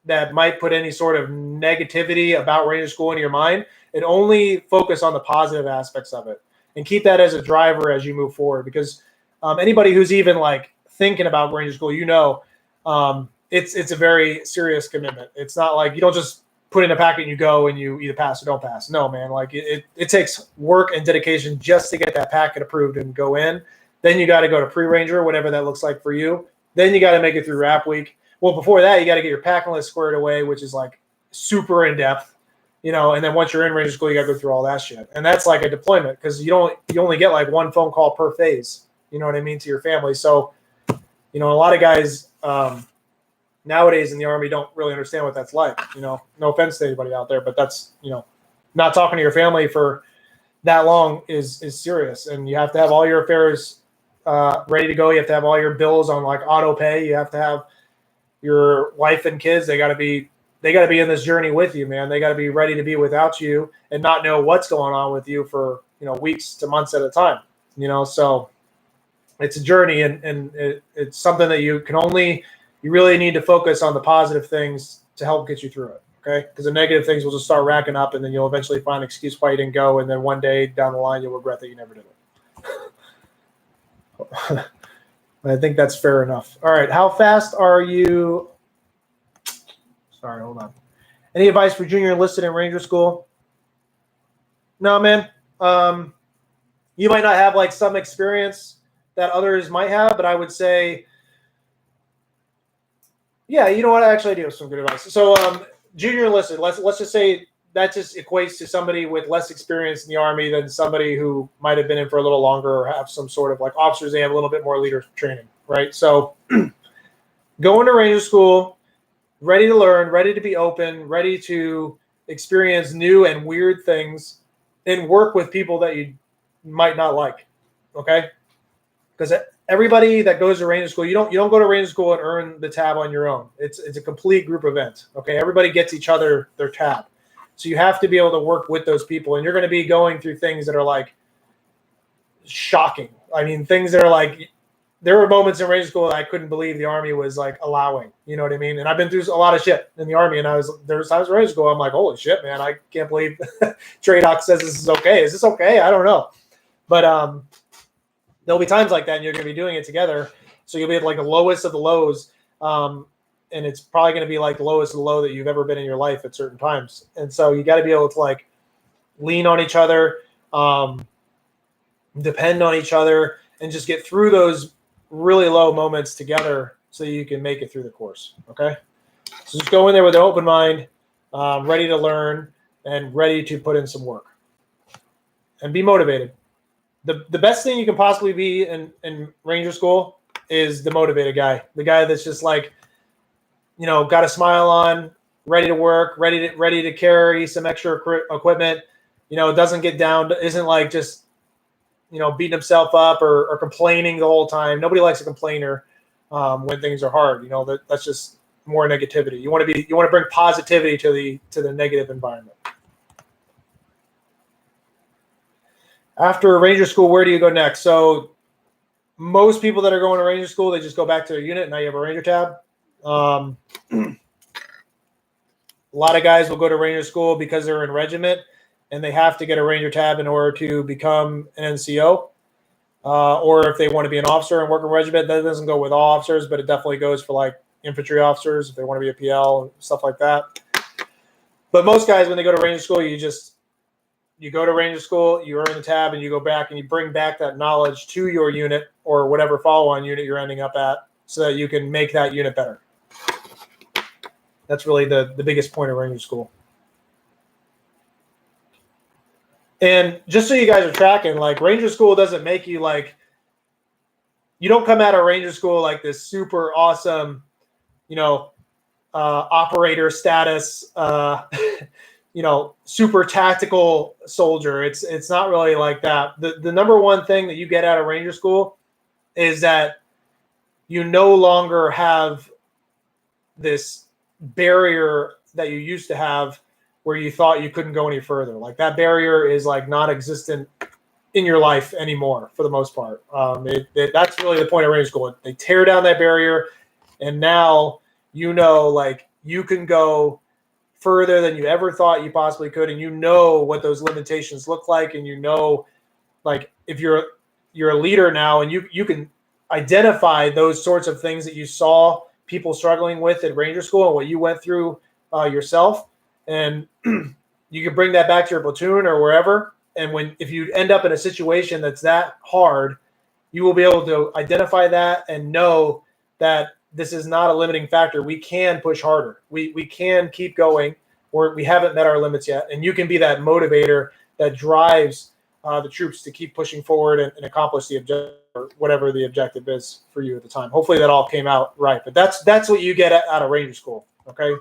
that might put any sort of negativity about Ranger School in your mind, and only focus on the positive aspects of it and keep that as a driver as you move forward. Because Anybody who's even like thinking about Ranger School, it's a very serious commitment. It's not like you don't just put in a packet and you go and you either pass or don't pass. No, man, like it takes work and dedication just to get that packet approved and go in. Then you got to go to pre-ranger, whatever that looks like for you. Then you got to make it through wrap week. Well, before that, you got to get your packing list squared away, which is like super in depth, and then once you're in Ranger School, you got to go through all that shit. And that's like a deployment because you only get like one phone call per phase, you know what I mean, to your family. So, a lot of guys nowadays in the Army don't really understand what that's like. No offense to anybody out there, but that's, not talking to your family for that long is serious. And you have to have all your affairs ready to go. You have to have all your bills on like auto pay. You have to have your wife and kids. They got to be in this journey with you, man. They got to be ready to be without you and not know what's going on with you for, weeks to months at a time, so it's a journey and it's something that you really need to focus on the positive things to help get you through it. Okay. Because the negative things will just start racking up and then you'll eventually find an excuse why you didn't go. And then one day down the line, you'll regret that you never did it. I think that's fair enough. All right. How fast are you? Sorry, hold on. Any advice for junior enlisted in Ranger School? No, man. You might not have like some experience that others might have, but I would say, yeah, you know what? Actually, I do have some good advice. So, junior enlisted, let's just say that just equates to somebody with less experience in the Army than somebody who might have been in for a little longer or have some sort of like officers. They have a little bit more leader training, right? So, going to Ranger School, ready to learn, ready to be open, ready to experience new and weird things, and work with people that you might not like. Okay, because everybody that goes to Ranger School, you don't go to Ranger School and earn the tab on your own. It's a complete group event. Okay, everybody gets each other their tab, so you have to be able to work with those people, and you're going to be going through things that are like shocking. I mean, things that are like, there were moments in Ranger School that I couldn't believe the Army was like allowing. You know what I mean? And I've been through a lot of shit in the Army, and there was times in Ranger School I'm like, holy shit, man, I can't believe TRADOC says this is okay. Is this okay? I don't know, but there'll be times like that, and you're going to be doing it together. So you'll be at like the lowest of the lows, and it's probably going to be like the lowest of the low that you've ever been in your life at certain times. And so you got to be able to like lean on each other, depend on each other, and just get through those really low moments together so you can make it through the course. Okay, so just go in there with an open mind, ready to learn and ready to put in some work, and be motivated. The best thing you can possibly be in Ranger School is the motivated guy, the guy that's just like, got a smile on, ready to work, ready to carry some extra equipment, doesn't get down, isn't like just, beating himself up or complaining the whole time. Nobody likes a complainer when things are hard. That's just more negativity. You want to bring positivity to the negative environment. After Ranger School, where do you go next? So most people that are going to Ranger School, they just go back to their unit. Now you have a Ranger tab. A lot of guys will go to Ranger School because they're in regiment, and they have to get a Ranger tab in order to become an NCO. Or if they want to be an officer and work in regiment, that doesn't go with all officers, but it definitely goes for like infantry officers if they want to be a PL and stuff like that. But most guys, when they go to Ranger School, you go to Ranger School, you earn the tab, and you go back and you bring back that knowledge to your unit or whatever follow-on unit you're ending up at so that you can make that unit better. That's really the biggest point of Ranger School. And just so you guys are tracking, like Ranger School doesn't make you like, you don't come out of Ranger School like this super awesome, operator status, super tactical soldier. It's not really like that. The number one thing that you get out of Ranger School is that you no longer have this barrier that you used to have where you thought you couldn't go any further. Like that barrier is like non-existent in your life anymore for the most part. That's really the point of Ranger School. They tear down that barrier, and now like you can go further than you ever thought you possibly could, and what those limitations look like, and like if you're you're a leader now, and you can identify those sorts of things that you saw people struggling with at Ranger School and what you went through yourself, and you can bring that back to your platoon or wherever. And if you end up in a situation that's that hard, you will be able to identify that and know that this is not a limiting factor. We can push harder. We can keep going. We haven't met our limits yet. And you can be that motivator that drives the troops to keep pushing forward and accomplish the objective, or whatever the objective is for you at the time. Hopefully that all came out right. But that's what you get out of Ranger School, okay?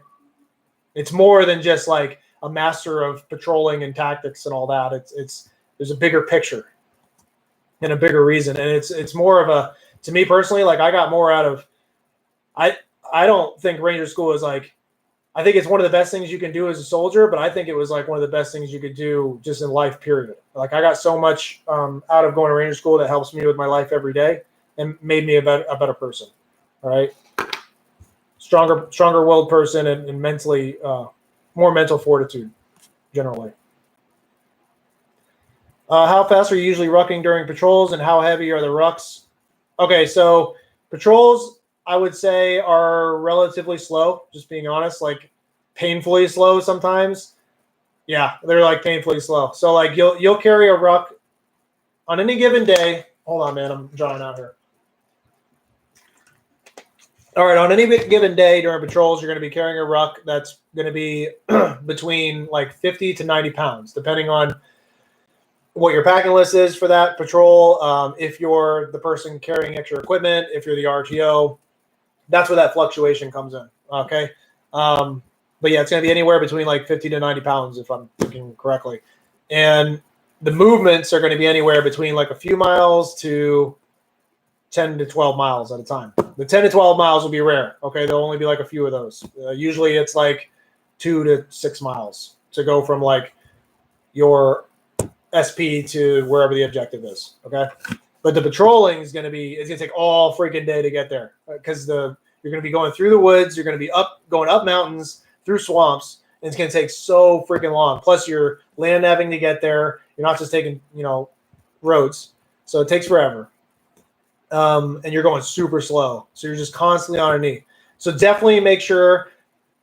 It's more than just like a master of patrolling and tactics and all that. It's there's a bigger picture and a bigger reason. And it's more of a, to me personally, like I got more out of, I don't think Ranger School is like, I think it's one of the best things you can do as a soldier, but I think it was like one of the best things you could do just in life, period. Like I got so much out of going to Ranger School that helps me with my life every day and made me a better person. All right. Stronger willed person and mentally, more mental fortitude generally. How fast are you usually rucking during patrols, and how heavy are the rucks? Okay, so patrols, I would say, are relatively slow, just being honest, like painfully slow sometimes. Yeah, they're like painfully slow. So like you'll carry a ruck on any given day. Hold on, man, I'm drawing out here. All right, on any given day during patrols, you're going to be carrying a ruck that's going to be between like 50 to 90 pounds, depending on what your packing list is for that patrol. If you're the person carrying extra equipment, if you're the RTO, that's where that fluctuation comes in. Okay. But yeah, it's going to be anywhere between like 50 to 90 pounds, if I'm thinking correctly. And the movements are going to be anywhere between like a few miles to 10 to 12 miles at a time. The 10 to 12 miles will be rare. Okay. There'll only be like a few of those. Usually it's like 2 to 6 miles to go from like your SP to wherever the objective is. Okay. But the patrolling is going to be, it's going to take all freaking day to get there, because you're going to be going through the woods. You're going to be going up mountains, through swamps, and it's going to take so freaking long. Plus you're land navving to get there. You're not just taking, roads. So it takes forever. And you're going super slow. So you're just constantly on a knee. So definitely make sure,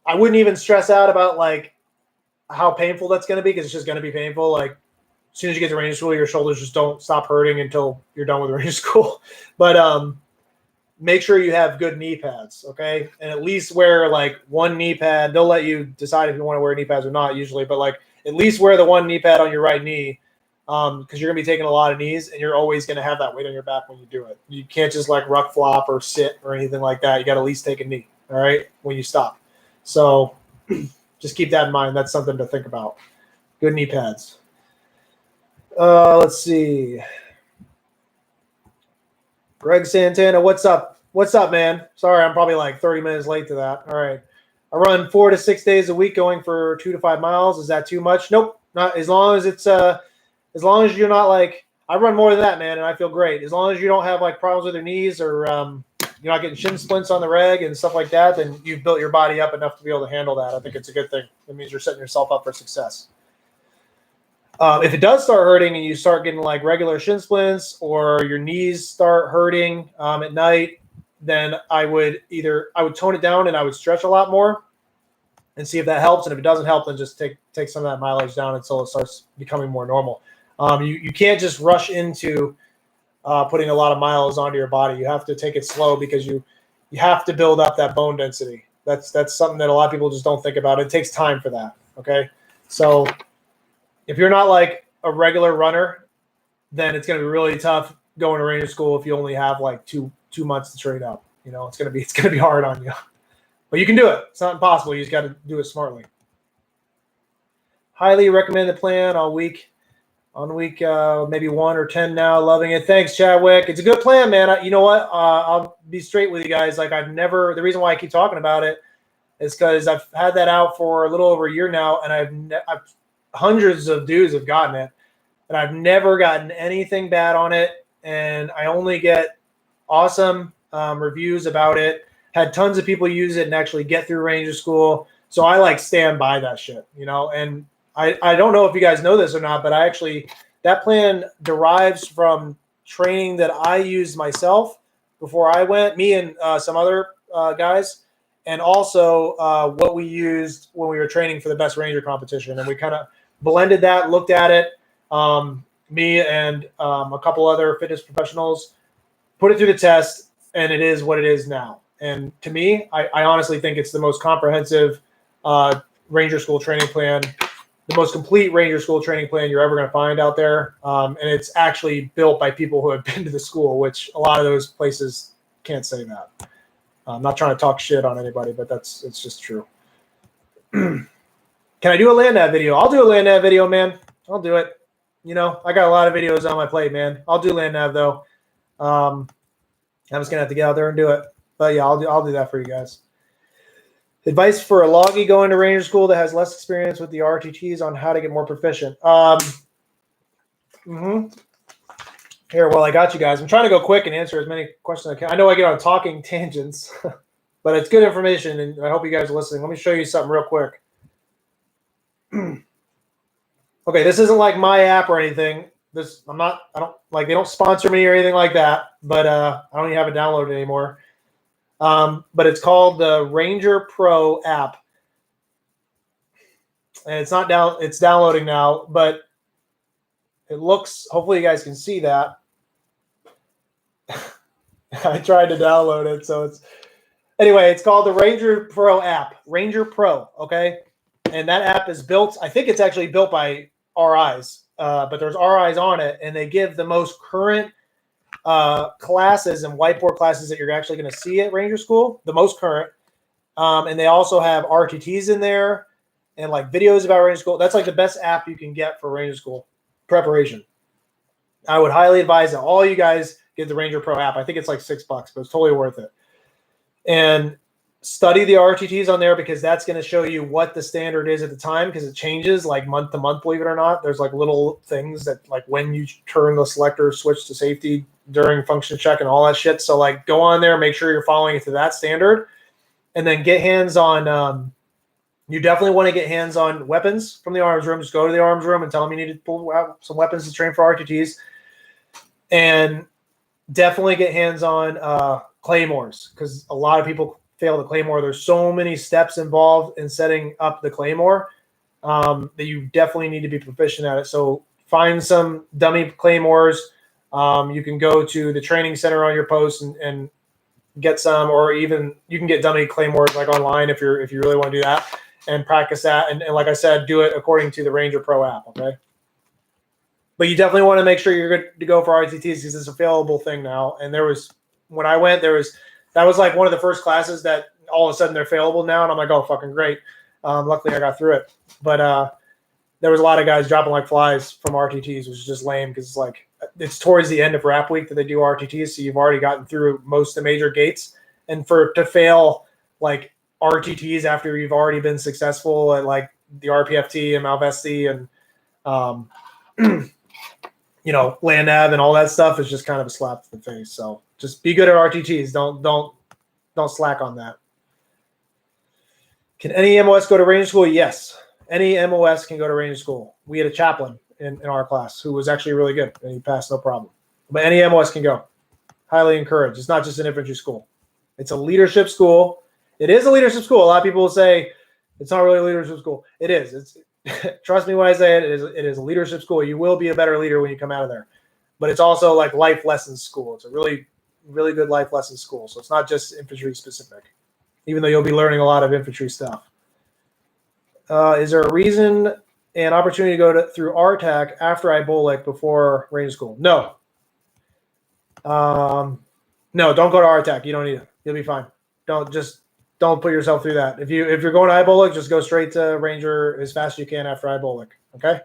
I wouldn't even stress out about like how painful that's going to be, because it's just going to be painful. Like as soon as you get to Ranger School, your shoulders just don't stop hurting until you're done with Ranger School. But make sure you have good knee pads, okay? And at least wear like one knee pad. They'll let you decide if you want to wear knee pads or not usually, but like at least wear the one knee pad on your right knee, because you're going to be taking a lot of knees, and you're always going to have that weight on your back when you do it. You can't just like ruck flop or sit or anything like that. You got to at least take a knee, all right, when you stop. So just keep that in mind. That's something to think about. Good knee pads. Let's see. Greg Santana, what's up? What's up, man? Sorry, I'm probably like 30 minutes late to that. All right. I run 4 to 6 days a week going for 2 to 5 miles. Is that too much? Nope. Not as long as it's as long as you're not like, I run more than that, man, and I feel great. As long as you don't have like problems with your knees, or you're not getting shin splints on the reg and stuff like that, then you've built your body up enough to be able to handle that. I think it's a good thing. It means you're setting yourself up for success. If it does start hurting and you start getting like regular shin splints, or your knees start hurting at night, then I would tone it down and I would stretch a lot more and see if that helps. And if it doesn't help, then just take some of that mileage down until it starts becoming more normal. You can't just rush into putting a lot of miles onto your body. You have to take it slow, because you have to build up that bone density. That's something that a lot of people just don't think about. It takes time for that. Okay. So if you're not like a regular runner, then it's going to be really tough going to Ranger School if you only have like two months to train up. It's going to be hard on you, but you can do it. It's not impossible. You just got to do it smartly. Highly recommend the plan on week maybe 1 or 10 now. Loving it. Thanks, Chadwick. It's a good plan, man. You know what? I'll be straight with you guys. Like the reason why I keep talking about it is because I've had that out for a little over a year now, and I've hundreds of dudes have gotten it, and I've never gotten anything bad on it. And I only get awesome reviews about it. Had tons of people use it and actually get through Ranger School. So I like stand by that shit, and I don't know if you guys know this or not, but that plan derives from training that I used myself before I went, me and some other guys, and also what we used when we were training for the best ranger competition. And we kind of blended that, looked at it. Me and a couple other fitness professionals put it through the test, and it is what it is now. And to me, I honestly think it's the most comprehensive Ranger School training plan, the most complete Ranger School training plan you're ever going to find out there. And it's actually built by people who have been to the school, which a lot of those places can't say that. I'm not trying to talk shit on anybody, but it's just true. Can I do a land nav video? I'll do a land nav video, man. I'll do it. You know, I got a lot of videos on my plate, man. I'll do land nav though. I'm just gonna have to get out there and do it. But yeah, I'll do that for you guys. Advice for a loggy going to Ranger School that has less experience with the RTTs on how to get more proficient. Here, well, I got you guys. I'm trying to go quick and answer as many questions as I can. I know I get on talking tangents, but it's good information, and I hope you guys are listening. Let me show you something real quick. Okay, this isn't like my app or anything. They don't sponsor me or anything like that, but I don't even have it downloaded anymore. But it's called the Ranger Pro app. And it's downloading now, but it looks, hopefully you guys can see that. I tried to download it, so it's called the Ranger Pro app. Ranger Pro, okay? And that app is built, I think it's actually built by RIs, but there's RIs on it, and they give the most current classes and whiteboard classes that you're actually going to see at Ranger School, the most current. And they also have RTTs in there and like videos about Ranger School. That's like the best app you can get for Ranger School preparation. I would highly advise that all you guys get the Ranger Pro app. I think it's like $6, but it's totally worth it. And study the RTTs on there, because that's going to show you what the standard is at the time, because it changes like month to month, believe it or not. There's like little things that like when you turn the selector switch to safety during function check and all that shit. So like go on there, make sure you're following it to that standard, and then get hands on. You definitely want to get hands on weapons from the arms room. Just go to the arms room and tell them you need to pull out some weapons to train for RTTs, and definitely get hands on claymores, because a lot of people fail the claymore. There's so many steps involved in setting up the claymore that you definitely need to be proficient at it. So find some dummy claymores. You can go to the training center on your post and get some, or even you can get dummy claymores like online if you really want to do that, and practice that. And like I said, do it according to the Ranger Pro app. Okay. But you definitely want to make sure you're good to go for RTTs, because it's a failable thing now. And when I went, that was like one of the first classes that all of a sudden they're failable now. And I'm like, oh, fucking great. Luckily I got through it. But there was a lot of guys dropping like flies from RTTs, which is just lame, because it's towards the end of rap week that they do RTTs. So you've already gotten through most of the major gates. And to fail like RTTs after you've already been successful at like the RPFT and Malvesti and, land nav and all that stuff is just kind of a slap to the face. So just be good at RTTs. Don't slack on that. Can any MOS go to Ranger School? Yes. Any MOS can go to Ranger School. We had a chaplain in our class who was actually really good, and he passed no problem. But any MOS can go. Highly encouraged. It's not just an infantry school. It's a leadership school. It is a leadership school. A lot of people will say it's not really a leadership school. It is. Trust me when I say it. It is a leadership school. You will be a better leader when you come out of there. But it's also like life lessons school. It's a really, really good life lessons school. So it's not just infantry specific, even though you'll be learning a lot of infantry stuff. Is there a reason and opportunity to go through RTAC after IBOLIC before Ranger School? No. No, don't go to RTAC. You don't need it. You'll be fine. Don't put yourself through that. If you're going to IBOLIC, just go straight to Ranger as fast as you can after IBOLIC. Okay?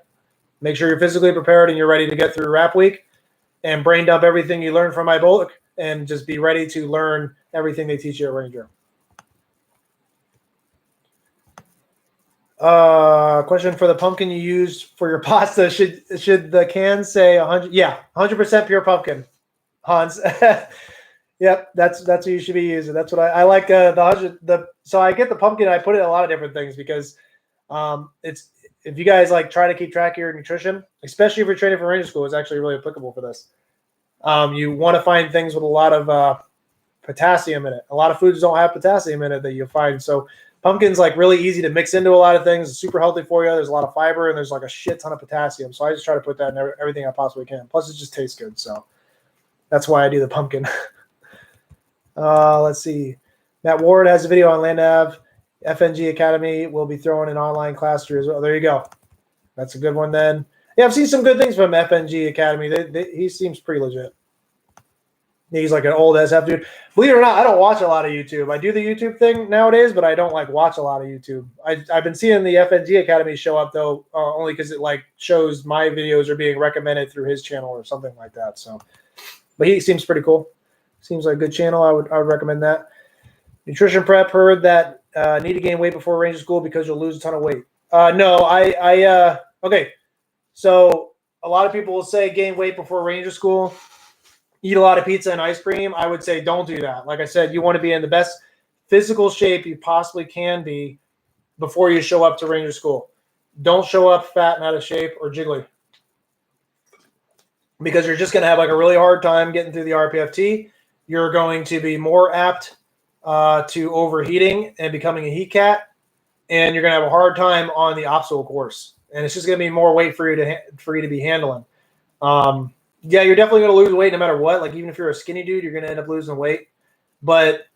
Make sure you're physically prepared and you're ready to get through rap week, and brain dump everything you learned from IBOLIC, and just be ready to learn everything they teach you at Ranger. Question for the pumpkin you used for your pasta. Should the can say 100? Yeah, 100% pure pumpkin, Hans. Yep, that's what you should be using. That's what I like. So I get the pumpkin. I put it in a lot of different things, because it's, if you guys like try to keep track of your nutrition, especially if you're training for Ranger School, it's actually really applicable for this. You want to find things with a lot of potassium in it. A lot of foods don't have potassium in it that you'll find. So pumpkin's like really easy to mix into a lot of things. It's super healthy for you. There's a lot of fiber and there's like a shit ton of potassium. So I just try to put that in everything I possibly can. Plus it just tastes good. So that's why I do the pumpkin. Let's see. Matt Ward has a video on Land Ave. FNG Academy will be throwing an online class through as well. There you go. That's a good one then. Yeah, I've seen some good things from FNG Academy. He seems pretty legit. He's like an old SF dude. Believe it or not, I don't watch a lot of YouTube. I do the YouTube thing nowadays, but I don't like watch a lot of YouTube. I've been seeing the FNG Academy show up though, only because it like shows my videos are being recommended through his channel or something like that. So, but he seems pretty cool. Seems like a good channel. I would recommend that. Nutrition Prep heard that need to gain weight before Ranger School because you'll lose a ton of weight. No, okay. So a lot of people will say gain weight before Ranger School. Eat a lot of pizza and ice cream. I would say don't do that. Like I said, you want to be in the best physical shape you possibly can be before you show up to Ranger School. Don't show up fat and out of shape or jiggly, because you're just going to have like a really hard time getting through the RPFT. You're going to be more apt to overheating and becoming a heat cat, and you're going to have a hard time on the obstacle course. And it's just going to be more weight for you to be handling. Yeah, you're definitely going to lose weight no matter what. Like even if you're a skinny dude, you're going to end up losing weight. But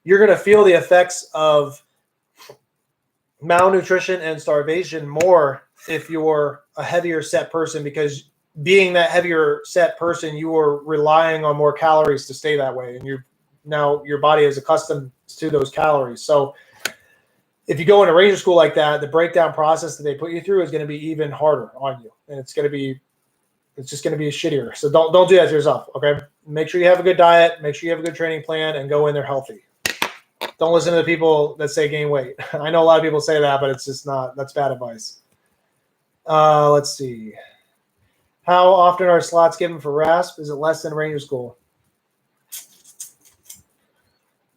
you're going to feel the effects of malnutrition and starvation more if you're a heavier set person, because being that heavier set person, you are relying on more calories to stay that way. And now your body is accustomed to those calories. So if you go into Ranger School like that, the breakdown process that they put you through is going to be even harder on you. And it's just going to be shittier. So don't do that to yourself. Okay. Make sure you have a good diet, make sure you have a good training plan, and go in there healthy. Don't listen to the people that say gain weight. I know a lot of people say that, but it's just that's bad advice. Let's see. How often are slots given for RASP? Is it less than Ranger School?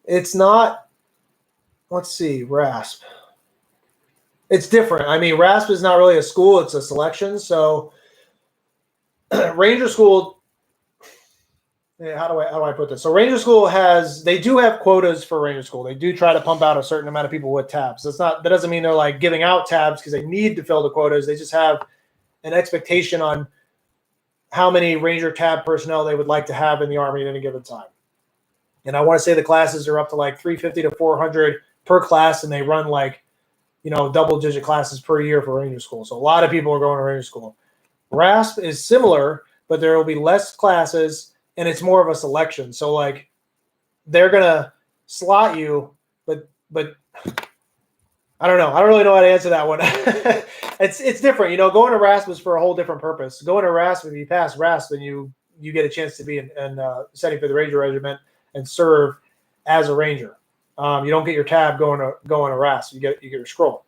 It's not. Let's see. RASP. It's different. I mean, RASP is not really a school. It's a selection. So Ranger School, how do I put this? So Ranger School they do have quotas for Ranger School. They do try to pump out a certain amount of people with tabs. That doesn't mean they're like giving out tabs because they need to fill the quotas. They just have an expectation on how many Ranger tab personnel they would like to have in the Army at any given time. And I want to say the classes are up to like 350 to 400 per class, and they run like, double-digit classes per year for Ranger School. So a lot of people are going to Ranger School. RASP is similar, but there will be less classes, and it's more of a selection. So like they're gonna slot you, but I don't know. I don't really know how to answer that one. It's different. Going to RASP is for a whole different purpose. Going to RASP, if you pass RASP, then you get a chance to be in setting for the Ranger Regiment and serve as a Ranger. You don't get your tab going to RASP. You get your scroll.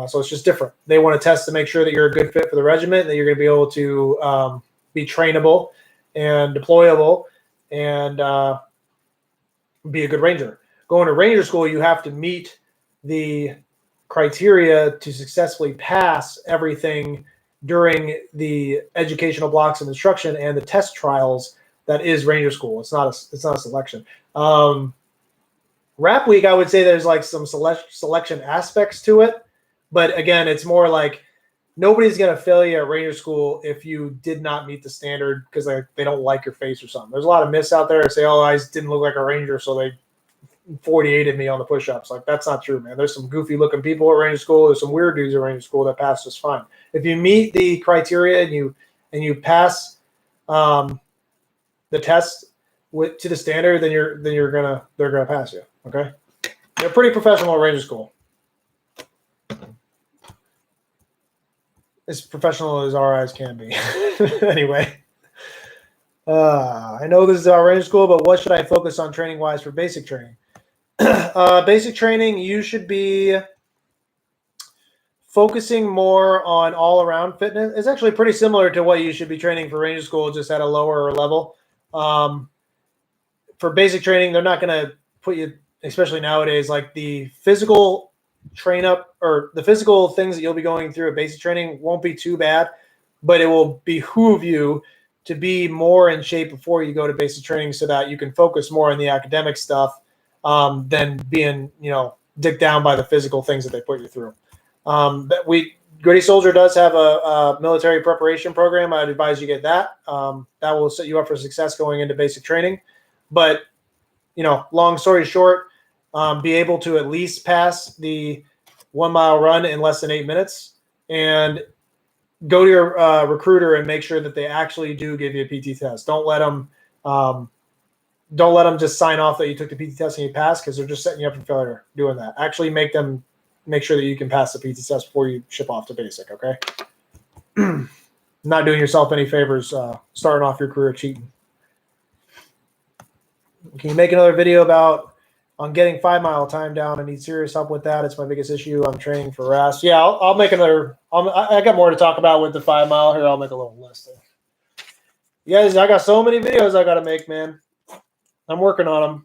So it's just different. They want to test to make sure that you're a good fit for the regiment, that you're going to be able to be trainable and deployable and be a good Ranger. Going to Ranger School, you have to meet the criteria to successfully pass everything during the educational blocks of instruction and the test trials that is Ranger School. It's not a selection. Rap Week, I would say there's like some selection aspects to it. But again, it's more like nobody's going to fail you at Ranger School if you did not meet the standard because they don't like your face or something. There's a lot of myths out there that say, oh, I didn't look like a Ranger, so they 48'd me on the push-ups. Like, that's not true, man. There's some goofy-looking people at Ranger School. There's some weird dudes at Ranger School that pass just fine. If you meet the criteria and you pass the test to the standard, then they're gonna pass you. Okay, they're pretty professional at Ranger School. As professional as our eyes can be. Anyway, I know this is our Ranger School, but what should I focus on training-wise for basic training? Basic training, you should be focusing more on all-around fitness. It's actually pretty similar to what you should be training for Ranger School, just at a lower level. For basic training, they're not going to put you, especially nowadays, like the physical train up or the physical things that you'll be going through at basic training won't be too bad, but it will behoove you to be more in shape before you go to basic training so that you can focus more on the academic stuff than being, dicked down by the physical things that they put you through. Gritty Soldier does have a military preparation program. I'd advise you get that. That will set you up for success going into basic training. But, long story short, be able to at least pass the 1 mile run in less than 8 minutes, and go to your recruiter and make sure that they actually do give you a PT test. Don't let them just sign off that you took the PT test and you passed, because they're just setting you up for failure doing that. Actually make sure that you can pass the PT test before you ship off to basic, okay? Not doing yourself any favors starting off your career cheating. Can you make another video on getting 5 mile time down? I need serious help with that. It's my biggest issue. I'm training for RAS. Yeah, I'll make another. I got more to talk about with the 5 mile here. I'll make a little list. You guys, I got so many videos I got to make, man. I'm working on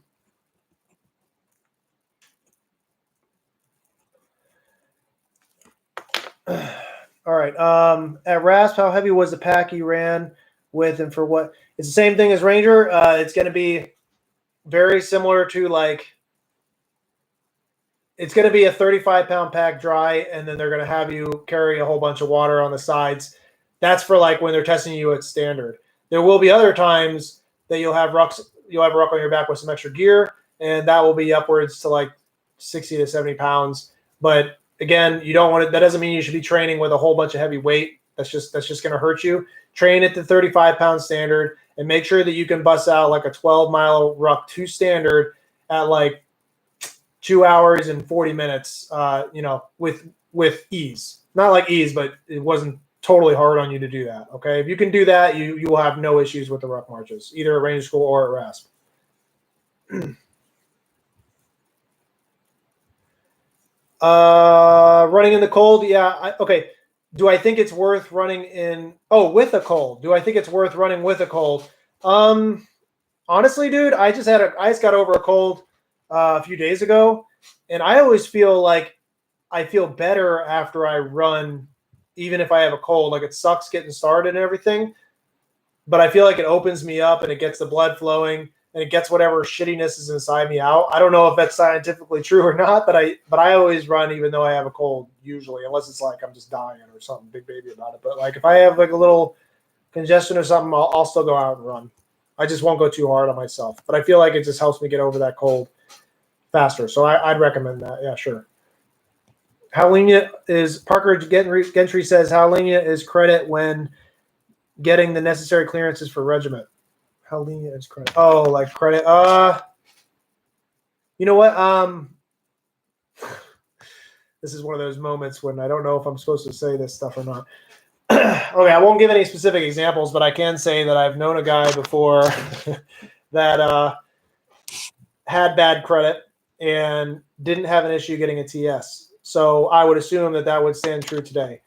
them. All right. At RASP, how heavy was the pack you ran with, and for what? It's the same thing as Ranger. It's going to be very similar to it's going to be a 35-pound pack dry, and then they're going to have you carry a whole bunch of water on the sides. That's for when they're testing you at standard. There will be other times that you'll have a ruck on your back with some extra gear, and that will be upwards to 60 to 70 pounds. But again, you don't want it. That doesn't mean you should be training with a whole bunch of heavy weight. That's just going to hurt you. Train at the 35-pound standard, and make sure that you can bust out a 12-mile ruck to standard at 2 hours and 40 minutes. With ease. Not ease, but it wasn't totally hard on you to do that. Okay, if you can do that, you will have no issues with the ruck marches, either at Ranger School or at RASP. Running in the cold, yeah. Okay. Do I think it's worth running with a cold? Do I think it's worth running with a cold? Honestly, dude, I just got over a cold a few days ago, and I always feel I feel better after I run, even if I have a cold. It sucks getting started and everything, but I feel it opens me up, and it gets the blood flowing, and it gets whatever shittiness is inside me out. I don't know if that's scientifically true or not, but I always run even though I have a cold, usually, unless it's I'm just dying or something big baby about it. But if I have a little congestion or something, I'll still go out and run. I just won't go too hard on myself, but I feel it just helps me get over that cold faster. So I'd recommend that. Yeah, sure. How lenient is Parker Gentry says, how lenient is credit when getting the necessary clearances for regiment? How lenient is credit? Oh, credit. You know what? This is one of those moments when I don't know if I'm supposed to say this stuff or not. Okay, I won't give any specific examples, but I can say that I've known a guy before that had bad credit and didn't have an issue getting a TS. So I would assume that would stand true today.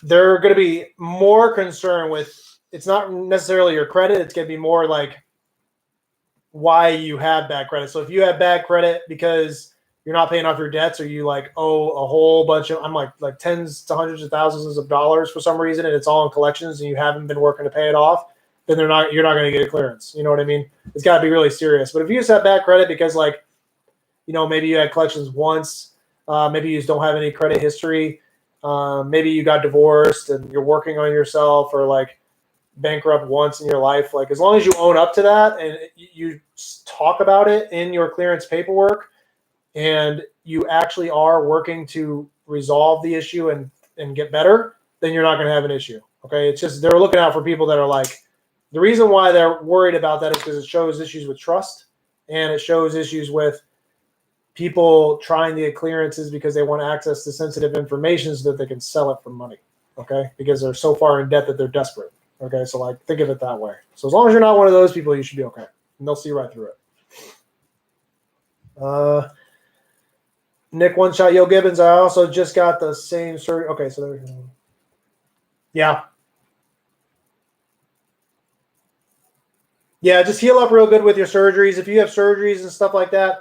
They're going to be more concerned with, it's not necessarily your credit. It's going to be more why you have bad credit. So if you have bad credit because you're not paying off your debts, or you owe a whole bunch of, like tens to hundreds of thousands of dollars for some reason, and it's all in collections and you haven't been working to pay it off, then you're not going to get a clearance. You know what I mean? It's got to be really serious. But if you just have bad credit because maybe you had collections once, maybe you just don't have any credit history, maybe you got divorced and you're working on yourself, or bankrupt once in your life, as long as you own up to that and you talk about it in your clearance paperwork, and you actually are working to resolve the issue and get better, then you're not going to have an issue. Okay. It's just, they're looking out for people that are the reason why they're worried about that is because it shows issues with trust, and it shows issues with people trying to get clearances because they want access to sensitive information so that they can sell it for money. Okay. Because they're so far in debt that they're desperate. Okay. So think of it that way. So as long as you're not one of those people, you should be okay. And they'll see right through it. Nick One Shot Yo Gibbons, I also just got the same surgery. Okay, so there. Yeah. Yeah, just heal up real good with your surgeries. If you have surgeries and stuff like that,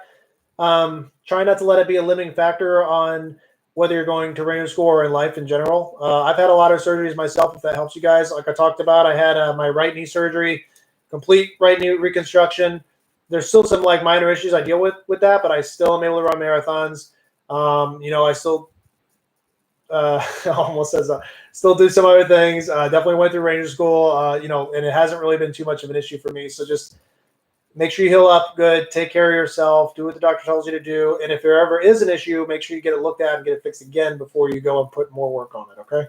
try not to let it be a limiting factor on whether you're going to Ranger School or in life in general. I've had a lot of surgeries myself, if that helps you guys. Like I talked about, I had my right knee surgery, complete right knee reconstruction. There's still some like minor issues I deal with that, but I still am able to run marathons. I still almost says still do some other things. Definitely went through Ranger School, and it hasn't really been too much of an issue for me. So just make sure you heal up good, take care of yourself, do what the doctor tells you to do. And if there ever is an issue, make sure you get it looked at and get it fixed again before you go and put more work on it, okay?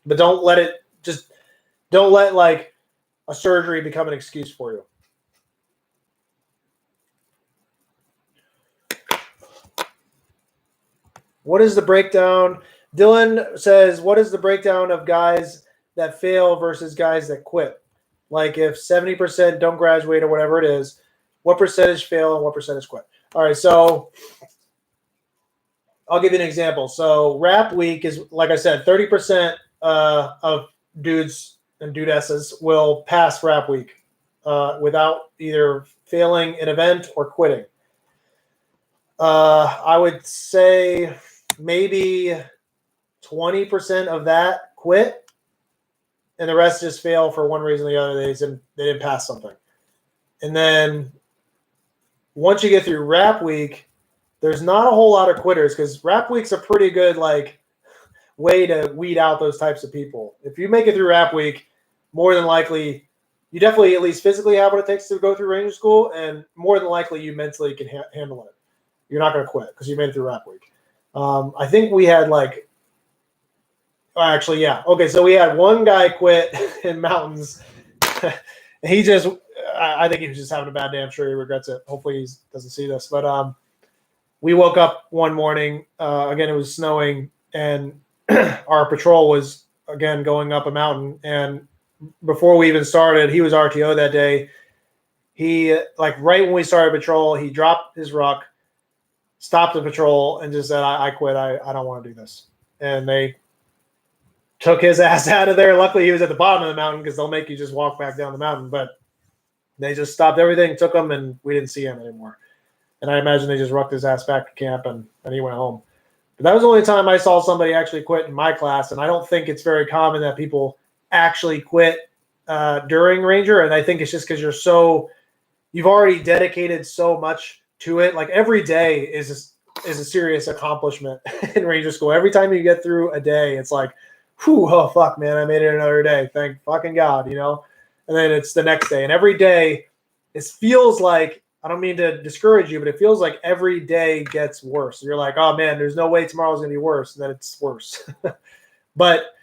But don't let like a surgery become an excuse for you. What is the breakdown? Dylan says, what is the breakdown of guys that fail versus guys that quit? Like if 70% don't graduate or whatever it is, what percentage fail and what percentage quit? All right, so I'll give you an example. So rap week is, like I said, 30% of dudes and dudesses will pass rap week without either failing an event or quitting. I would say maybe 20% of that quit, and the rest just fail for one reason or the other. They didn't pass something. And then once you get through rap week, there's not a whole lot of quitters because rap week's a pretty good like way to weed out those types of people. If you make it through rap week, more than likely you definitely at least physically have what it takes to go through Ranger School, and more than likely you mentally can handle it. You're not going to quit because you made it through rap week. I think we had actually, yeah. Okay, so we had one guy quit in mountains. He just, I think he was just having a bad day. I'm sure he regrets it. Hopefully he doesn't see this. But we woke up one morning. Again, it was snowing, and our patrol was, again, going up a mountain. And before we even started, he was RTO that day. He, right when we started patrol, he dropped his ruck, stopped the patrol, and just said, I quit. I don't want to do this. And they took his ass out of there. Luckily, he was at the bottom of the mountain because they'll make you just walk back down the mountain. But they just stopped everything, took him, and we didn't see him anymore. And I imagine they just rucked his ass back to camp, and he went home. But that was the only time I saw somebody actually quit in my class, and I don't think it's very common that people actually quit during Ranger. And I think it's just because you've already dedicated so much to it. Like every day is a serious accomplishment in Ranger School. Every time you get through a day, it's like, whew, oh, fuck, man, I made it another day. Thank fucking God, And then it's the next day. And every day, it feels like, I don't mean to discourage you, but it feels like every day gets worse. You're like, oh, man, there's no way tomorrow's going to be worse. And then it's worse. But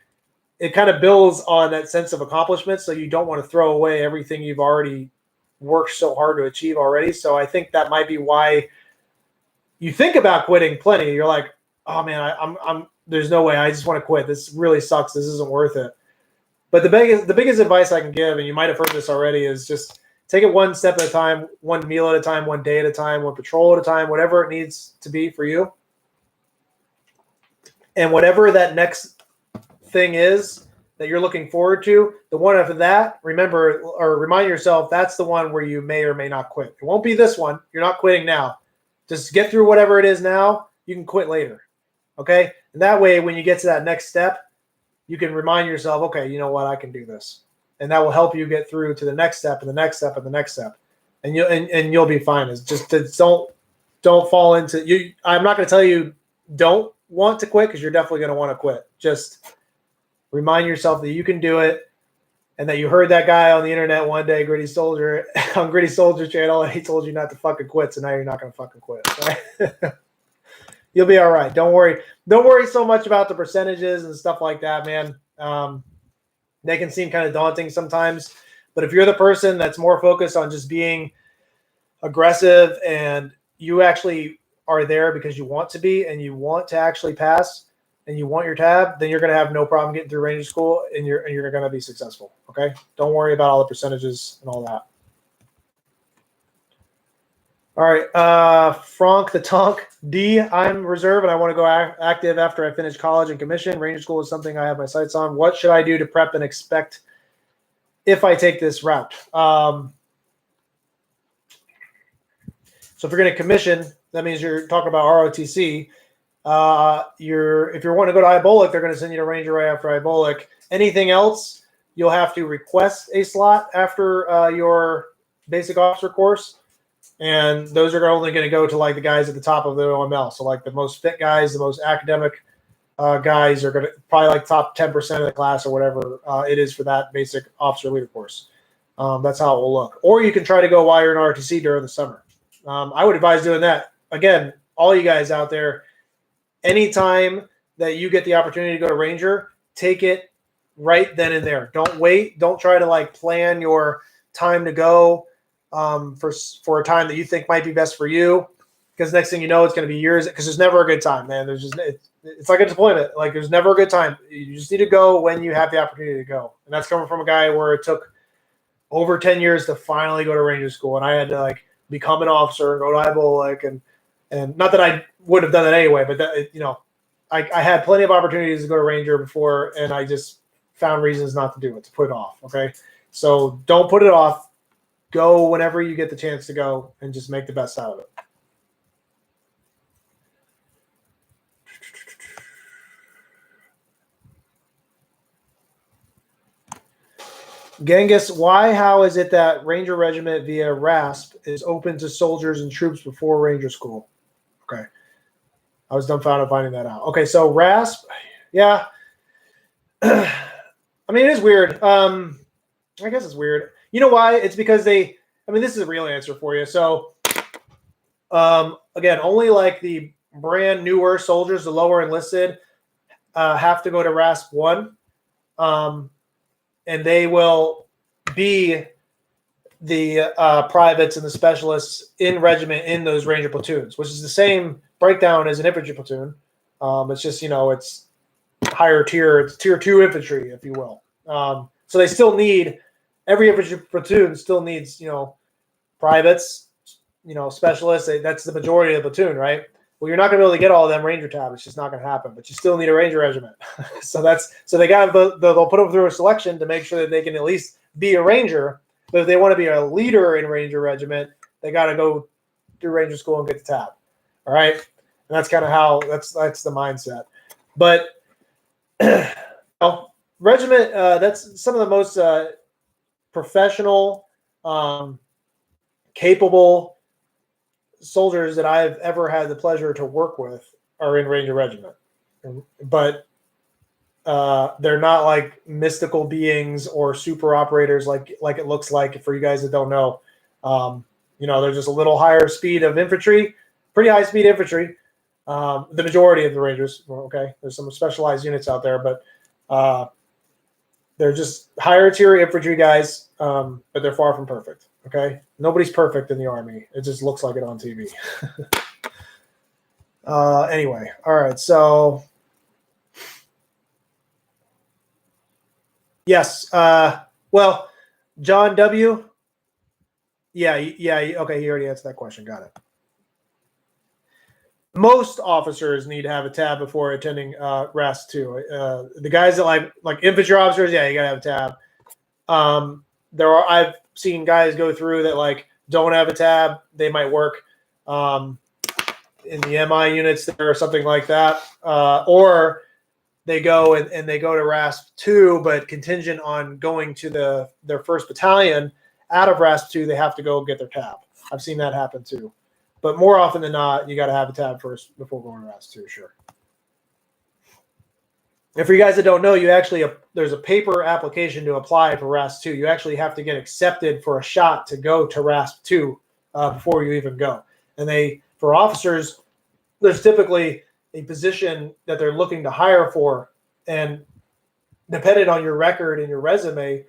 it kind of builds on that sense of accomplishment, so you don't want to throw away everything you've already worked so hard to achieve already. So I think that might be why you think about quitting plenty. You're like, oh, man, I'm there's no way. I just want to quit. This really sucks. This isn't worth it. But the biggest advice I can give, and you might have heard this already, is just take it one step at a time, one meal at a time, one day at a time, one patrol at a time, whatever it needs to be for you. And whatever that next thing is that you're looking forward to, the one after that, remember or remind yourself that's the one where you may or may not quit. It won't be this one. You're not quitting now. Just get through whatever it is now. You can quit later. Okay? And that way, when you get to that next step, you can remind yourself, okay, you know what? I can do this. And that will help you get through to the next step and the next step and the next step. And you'll be fine. It's just don't fall into you. I'm not going to tell you don't want to quit, because you're definitely going to want to quit. Just remind yourself that you can do it, and that you heard that guy on the internet one day, Gritty Soldier, on Gritty Soldier channel, and he told you not to fucking quit. So now you're not going to fucking quit. Right? You'll be all right. Don't worry. Don't worry so much about the percentages and stuff like that, man. They can seem kind of daunting sometimes. But if you're the person that's more focused on just being aggressive, and you actually are there because you want to be, and you want to actually pass, and you want your tab, then you're going to have no problem getting through Ranger School, and you're going to be successful. Okay? Don't worry about all the percentages and all that. All right, Frank the Tonk D. I'm reserve, and I want to go active after I finish college and commission. Ranger School is something I have my sights on. What should I do to prep and expect if I take this route? So if you're going to commission, that means you're talking about ROTC. if you're wanting to go to Ibolic, they're going to send you to Ranger right after Ibolic. Anything else, you'll have to request a slot after your basic officer course. And those are only going to go to like the guys at the top of the OML. So like the most fit guys, the most academic guys are going to probably like top 10% of the class or whatever it is for that basic officer leader course. That's how it will look. Or you can try to go while you're in ROTC during the summer. I would advise doing that. Again, all you guys out there, anytime that you get the opportunity to go to Ranger, take it right then and there. Don't wait. Don't try to like plan your time to go for a time that you think might be best for you, because next thing you know, it's going to be years. Because there's never a good time, man. There's just it's like a deployment. Like there's never a good time. You just need to go when you have the opportunity to go, and that's coming from a guy where it took over 10 years to finally go to Ranger school, and I had to like become an officer and go to IBOLIC, and not that I would have done that anyway, but that, you know, I had plenty of opportunities to go to Ranger before, and I just found reasons not to do it, to put it off. Okay, so don't put it off. Go whenever you get the chance to go, and just make the best out of it. Genghis, how is it that Ranger Regiment via RASP is open to soldiers and troops before Ranger School? Okay. I was dumbfounded finding that out. Okay, so RASP, yeah. I mean, it is weird. I guess it's weird. You know why? It's because this is a real answer for you. So, again, only like the brand newer soldiers, the lower enlisted, have to go to RASP 1. And they will be the privates and the specialists in regiment in those Ranger platoons, which is the same breakdown as an infantry platoon. It's just, it's higher tier. It's tier 2 infantry, if you will. So they still need, every infantry platoon still needs, privates, specialists. That's the majority of the platoon, right? Well, you're not going to be able to get all of them Ranger tab. It's just not going to happen. But you still need a Ranger regiment. So they got they'll put them through a selection to make sure that they can at least be a Ranger. But if they want to be a leader in Ranger regiment, they got to go through Ranger school and get the tab. All right, and that's kind of how that's the mindset. But regiment, that's some of the most professional, capable soldiers that I've ever had the pleasure to work with are in Ranger Regiment. But they're not like mystical beings or super operators like it looks like for you guys that don't know. They're just a little higher speed of infantry, pretty high speed infantry. The majority of the Rangers, okay, there's some specialized units out there, but they're just higher tier infantry guys, but they're far from perfect. Okay, nobody's perfect in the Army. It just looks like it on TV. Anyway, all right. So, yes. Well, John W. Yeah. Okay, he already answered that question. Got it. Most officers need to have a tab before attending RAS 2. The guys that like infantry officers, yeah, you gotta have a tab. I've seen guys go through that like don't have a tab. They might work in the MI units there or something like that, or they go and they go to RASP 2, but contingent on going to their first battalion out of RASP 2, they have to go get their tab. I've seen that happen too, but more often than not, you got to have a tab first before going to RASP 2. Sure. And for you guys that don't know, there's a paper application to apply for RASP 2. You actually have to get accepted for a shot to go to RASP 2 before you even go. And for officers, there's typically a position that they're looking to hire for, and depending on your record and your resume,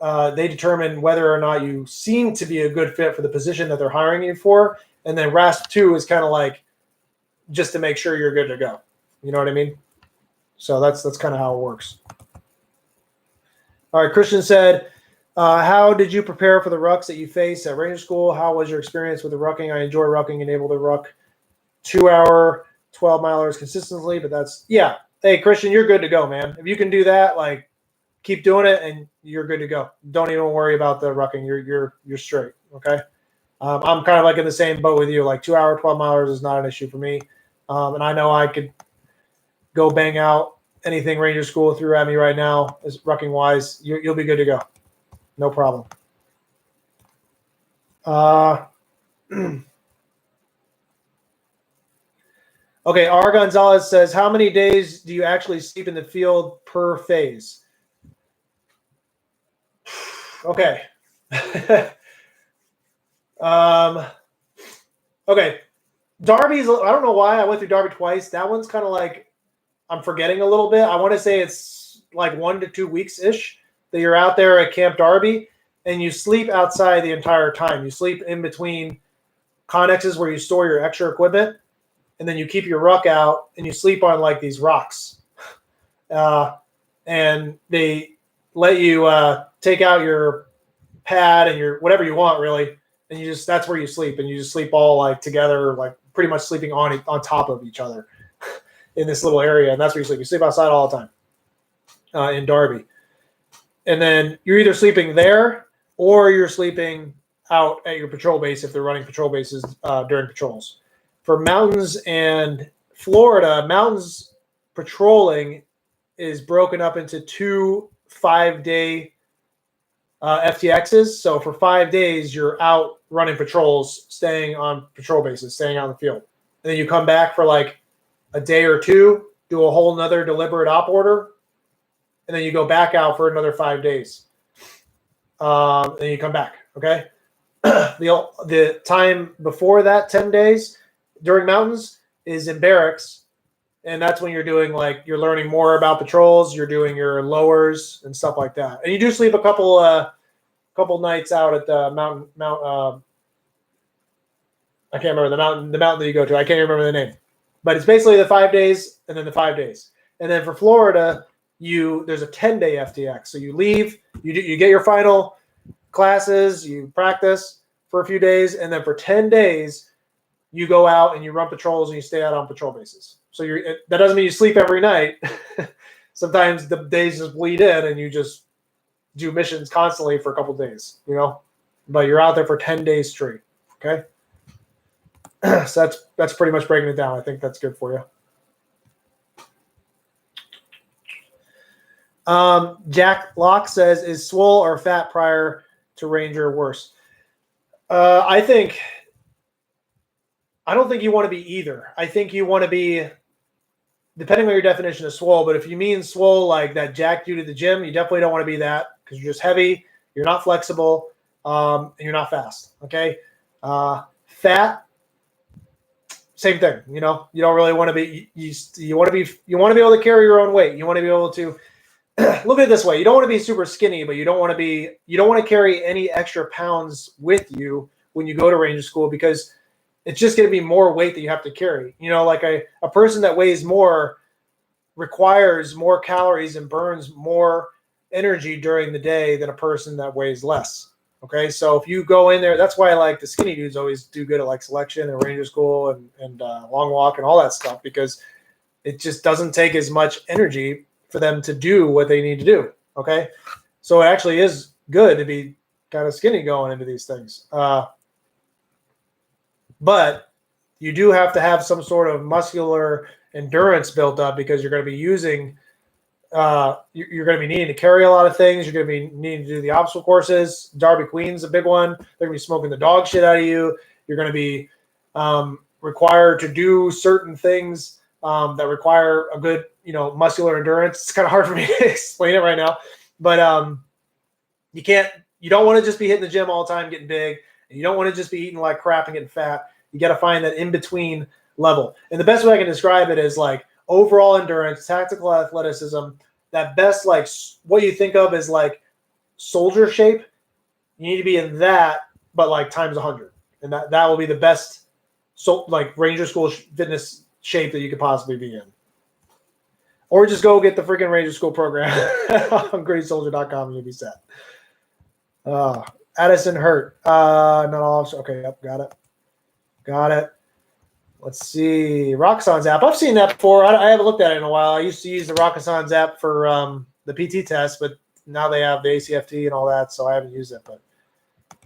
they determine whether or not you seem to be a good fit for the position that they're hiring you for. And then RASP 2 is kind of like just to make sure you're good to go. You know what I mean? So that's kind of how it works. All right, Christian said, how did you prepare for the rucks that you face at Ranger School? How was your experience with the rucking? I enjoy rucking and able to ruck 2-hour, 12-milers consistently, but yeah. Hey, Christian, you're good to go, man. If you can do that, like, keep doing it, and you're good to go. Don't even worry about the rucking. You're straight, okay? I'm kind of like in the same boat with you. Like 2-hour, 12-milers is not an issue for me. And I know I could go bang out anything Ranger School threw at me right now, as rucking wise. You'll be good to go. No problem. Okay, R. Gonzalez says, how many days do you actually sleep in the field per phase? Okay. Okay. Darby's, I don't know why I went through Darby twice. That one's kind of like, I'm forgetting a little bit. I want to say it's like 1 to 2 weeks-ish that you're out there at Camp Darby, and you sleep outside the entire time. You sleep in between connexes where you store your extra equipment, and then you keep your ruck out, and you sleep on like these rocks. And they let you take out your pad and your whatever you want, really, and you just, that's where you sleep, and you just sleep all like together, like pretty much sleeping on top of each other in this little area, and that's where you sleep. You sleep outside all the time in Darby. And then you're either sleeping there or you're sleeping out at your patrol base if they're running patrol bases during patrols. For mountains and Florida, mountains patrolling is broken up into 2 5-day FTXs. So for 5 days, you're out running patrols, staying on patrol bases, staying out in the field. And then you come back for like a day or two, do a whole nother deliberate op order, and then you go back out for another 5 days. And then you come back, okay? The time before that, 10 days during mountains, is in barracks. And that's when you're doing, like, you're learning more about patrols, you're doing your lowers and stuff like that. And you do sleep a couple nights out at the I can't remember the mountain that you go to. I can't remember the name. But it's basically the 5 days and then the 5 days. And then for Florida, there's a 10-day FTX. So you leave, you get your final classes, you practice for a few days, and then for 10 days, you go out and you run patrols and you stay out on patrol bases. So that doesn't mean you sleep every night. Sometimes the days just bleed in and you just do missions constantly for a couple days, but you're out there for 10 days straight. Okay. So that's pretty much breaking it down. I think that's good for you. Jack Locke says, is swole or fat prior to Ranger worse? I don't think you want to be either. I think you want to be, depending on your definition of swole, but if you mean swole like that jacked you to the gym, you definitely don't want to be that, because you're just heavy, you're not flexible, and you're not fast. Okay. Fat, same thing. You don't really want to be, you want to be able to carry your own weight. You want to be able to, look at it this way. You don't want to be super skinny, but you don't want to carry any extra pounds with you when you go to Ranger School, because it's just going to be more weight that you have to carry. Like a person that weighs more requires more calories and burns more energy during the day than a person that weighs less. Okay. So if you go in there, that's why like the skinny dudes always do good at like selection and Ranger School and long walk and all that stuff, because it just doesn't take as much energy for them to do what they need to do. Okay. So it actually is good to be kind of skinny going into these things. But you do have to have some sort of muscular endurance built up, because you're going to be using, you're going to be needing to carry a lot of things. You're going to be needing to do the obstacle courses. Darby Queen's a big one. They're going to be smoking the dog shit out of you. You're going to be required to do certain things that require a good, muscular endurance. It's kind of hard for me to explain it right now, but you don't want to just be hitting the gym all the time, getting big. And you don't want to just be eating like crap and getting fat. You got to find that in-between level. And the best way I can describe it is like overall endurance, tactical athleticism, that best, like what you think of as like soldier shape. You need to be in that, but like times 100. And that will be the best, so like Ranger School fitness shape that you could possibly be in. Or just go get the freaking Ranger School program on grittysoldier.com and you'll be set. Addison Hurt. Not all. Okay, yep, got it. Let's see. Rockason's app. I've seen that before. I haven't looked at it in a while. I used to use the Rockason's app for the PT test, but now they have the ACFT and all that, so I haven't used it. But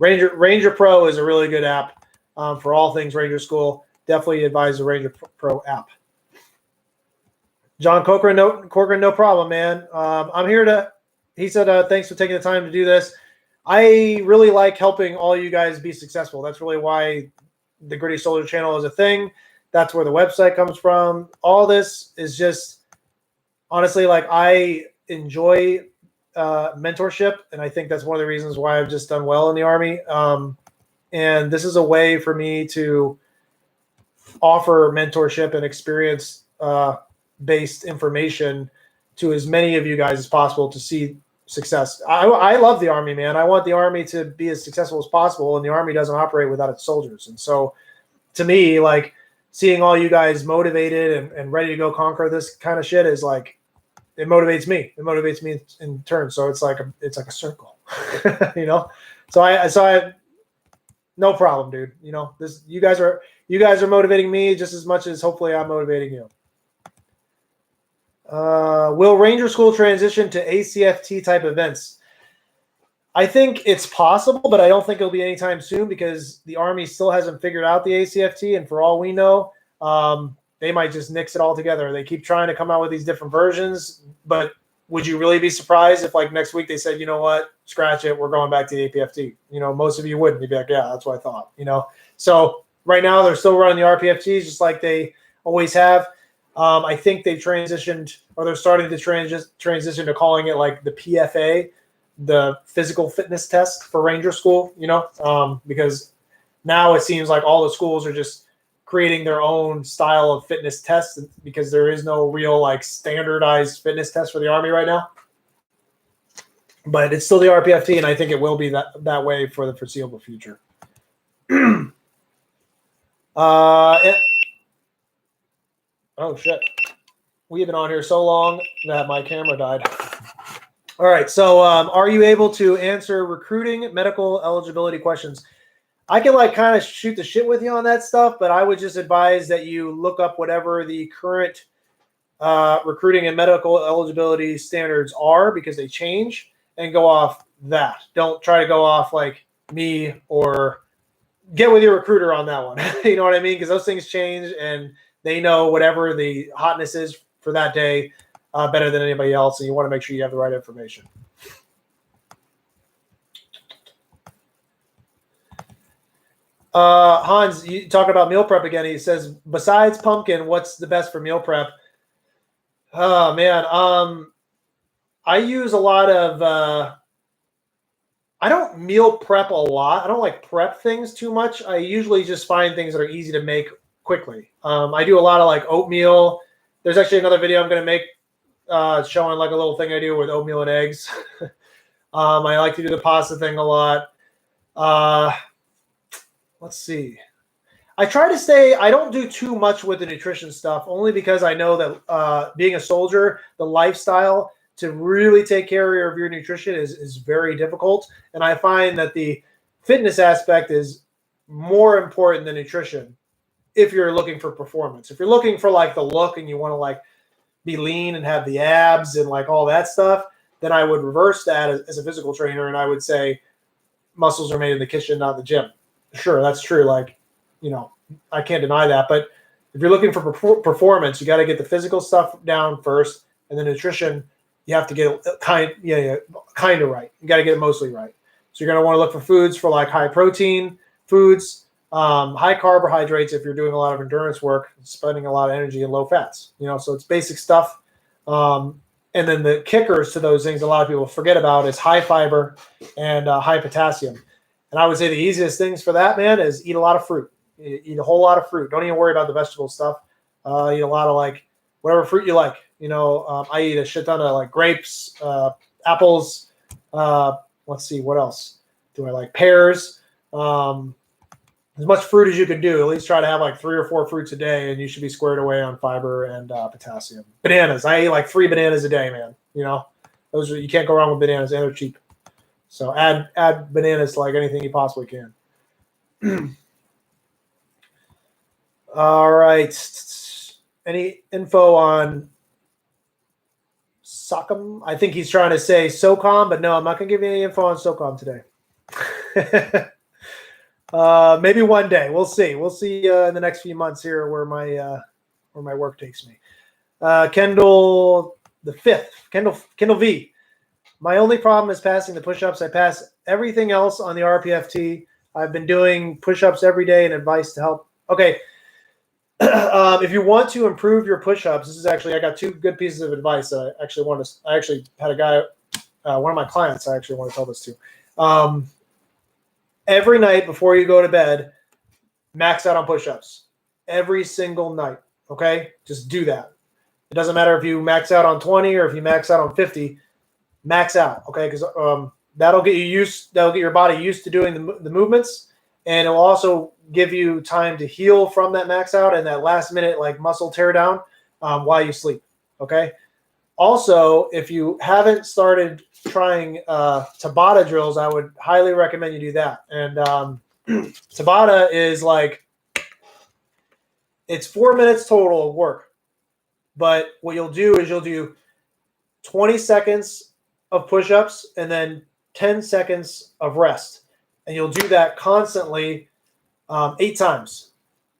Ranger Pro is a really good app for all things Ranger School. definitely advise the Ranger Pro app. John Corcoran, no problem, man. I'm here to. He said, "Thanks for taking the time to do this. I really like helping all you guys be successful. That's really why the Gritty Soldier channel is a thing. That's where the website comes from. All this is just honestly, like, I enjoy mentorship, and I think that's one of the reasons why I've just done well in the Army. And this is a way for me to offer mentorship and experience based information to as many of you guys as possible to see success. I love the Army, man. I want the Army to be as successful as possible, and the Army doesn't operate without its soldiers. And so to me, like, seeing all you guys motivated and ready to go conquer this kind of shit is like, it motivates me. It motivates me in turn. So it's like a circle, you know? So I no problem, dude. You know, you guys are motivating me just as much as hopefully I'm motivating you. Will Ranger School transition to ACFT type events? I think it's possible, but I don't think it'll be anytime soon because the Army still hasn't figured out the ACFT, and for all we know, they might just nix it all together. They keep trying to come out with these different versions, but would you really be surprised if, like, next week they said, you know what, scratch it, we're going back to the APFT? You know, most of you wouldn't. You'd be like, yeah, that's what I thought, you know? So right now they're still running the RPFTs just like they always have. I think they've transitioned, or they're starting to transition to calling it like the PFA, the physical fitness test for Ranger School, you know, because now it seems like all the schools are just creating their own style of fitness tests because there is no real like standardized fitness test for the Army right now. But it's still the RPFT, and I think it will be that way for the foreseeable future. Oh, shit. We've been on here so long that my camera died. All right. So are you able to answer recruiting medical eligibility questions? I can like kind of shoot the shit with you on that stuff, but I would just advise that you look up whatever the current recruiting and medical eligibility standards are because they change and go off that. Don't try to go off like me or get with your recruiter on that one. You know what I mean? Because those things change and they know whatever the hotness is for that day better than anybody else, and you want to make sure you have the right information. Hans, you talking about meal prep again. He says, besides pumpkin, what's the best for meal prep? Oh, man. I use a lot of I don't meal prep a lot. I don't like prep things too much. I usually just find things that are easy to make quickly. I do a lot of like oatmeal. There's actually another video I'm going to make showing like a little thing I do with oatmeal and eggs. I like to do the pasta thing a lot. Let's see. I don't do too much with the nutrition stuff only because I know that being a soldier, the lifestyle to really take care of your nutrition is very difficult. And I find that the fitness aspect is more important than nutrition if you're looking for performance. If you're looking for like the look and you want to like be lean and have the abs and like all that stuff, then I would reverse that as a physical trainer. And I would say muscles are made in the kitchen, not the gym. Sure, that's true. Like, you know, I can't deny that. But if you're looking for performance, you got to get the physical stuff down first, and the nutrition you have to get it kind of right. You got to get it mostly right. So you're going to want to look for foods for like high protein foods, high carbohydrates if you're doing a lot of endurance work, spending a lot of energy, and low fats. You know, so it's basic stuff. And then the kickers to those things a lot of people forget about is high fiber and high potassium. And I would say the easiest things for that, man, is eat a lot of fruit. Eat a whole lot of fruit. Don't even worry about the vegetable stuff. Eat a lot of like whatever fruit you like. You know, I eat a shit ton of like grapes, apples. Let's see, what else do I like? Pears. As much fruit as you can do. At least try to have like 3 or 4 fruits a day, and you should be squared away on fiber and potassium. Bananas. I eat like 3 bananas a day, man. You know, you can't go wrong with bananas, and they're cheap. So add bananas to like anything you possibly can. All right. Any info on SOCOM? I think he's trying to say SOCOM, but no, I'm not going to give you any info on SOCOM today. Maybe one day. We'll see. We'll see in the next few months here where my work takes me. Kendall the fifth. Kendall V. My only problem is passing the push-ups. I pass everything else on the RPFT. I've been doing push-ups every day and advice to help. Okay. If you want to improve your push-ups, this is actually, I got two good pieces of advice that I actually had a guy, one of my clients, I actually want to tell this to. Every night before you go to bed, max out on push-ups. Every single night. Okay? Just do that. It doesn't matter if you max out on 20 or if you max out on 50. Max out, okay? Because that'll get your body used to doing the movements, and it'll also give you time to heal from that max out and that last minute like muscle tear down while you sleep. Okay. Also, if you haven't started trying Tabata drills, I would highly recommend you do that. And Tabata is like, it's 4 minutes total of work. But what you'll do is you'll do 20 seconds of push-ups and then 10 seconds of rest. And you'll do that constantly 8 times.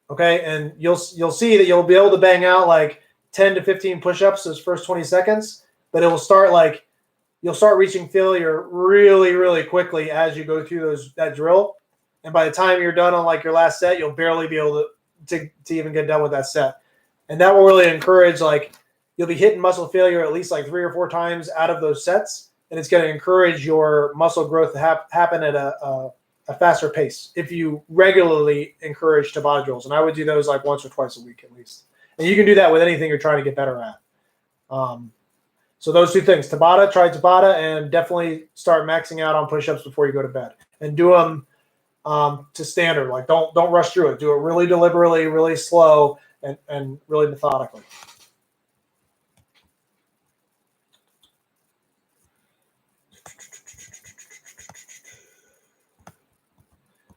Okay. And you'll see that you'll be able to bang out like 10 to 15 push-ups those first 20 seconds, but it will start like, you'll start reaching failure really, really quickly as you go through that drill. And by the time you're done on like your last set, you'll barely be able to even get done with that set. And that will really encourage, like, you'll be hitting muscle failure at least like 3 or 4 times out of those sets. And it's going to encourage your muscle growth to happen at a faster pace if you regularly encourage Tabata drills. And I would do those like once or twice a week at least. And you can do that with anything you're trying to get better at. So those 2 things, try Tabata, and definitely start maxing out on push-ups before you go to bed. And do them to standard. Like don't rush through it. Do it really deliberately, really slow, and really methodically.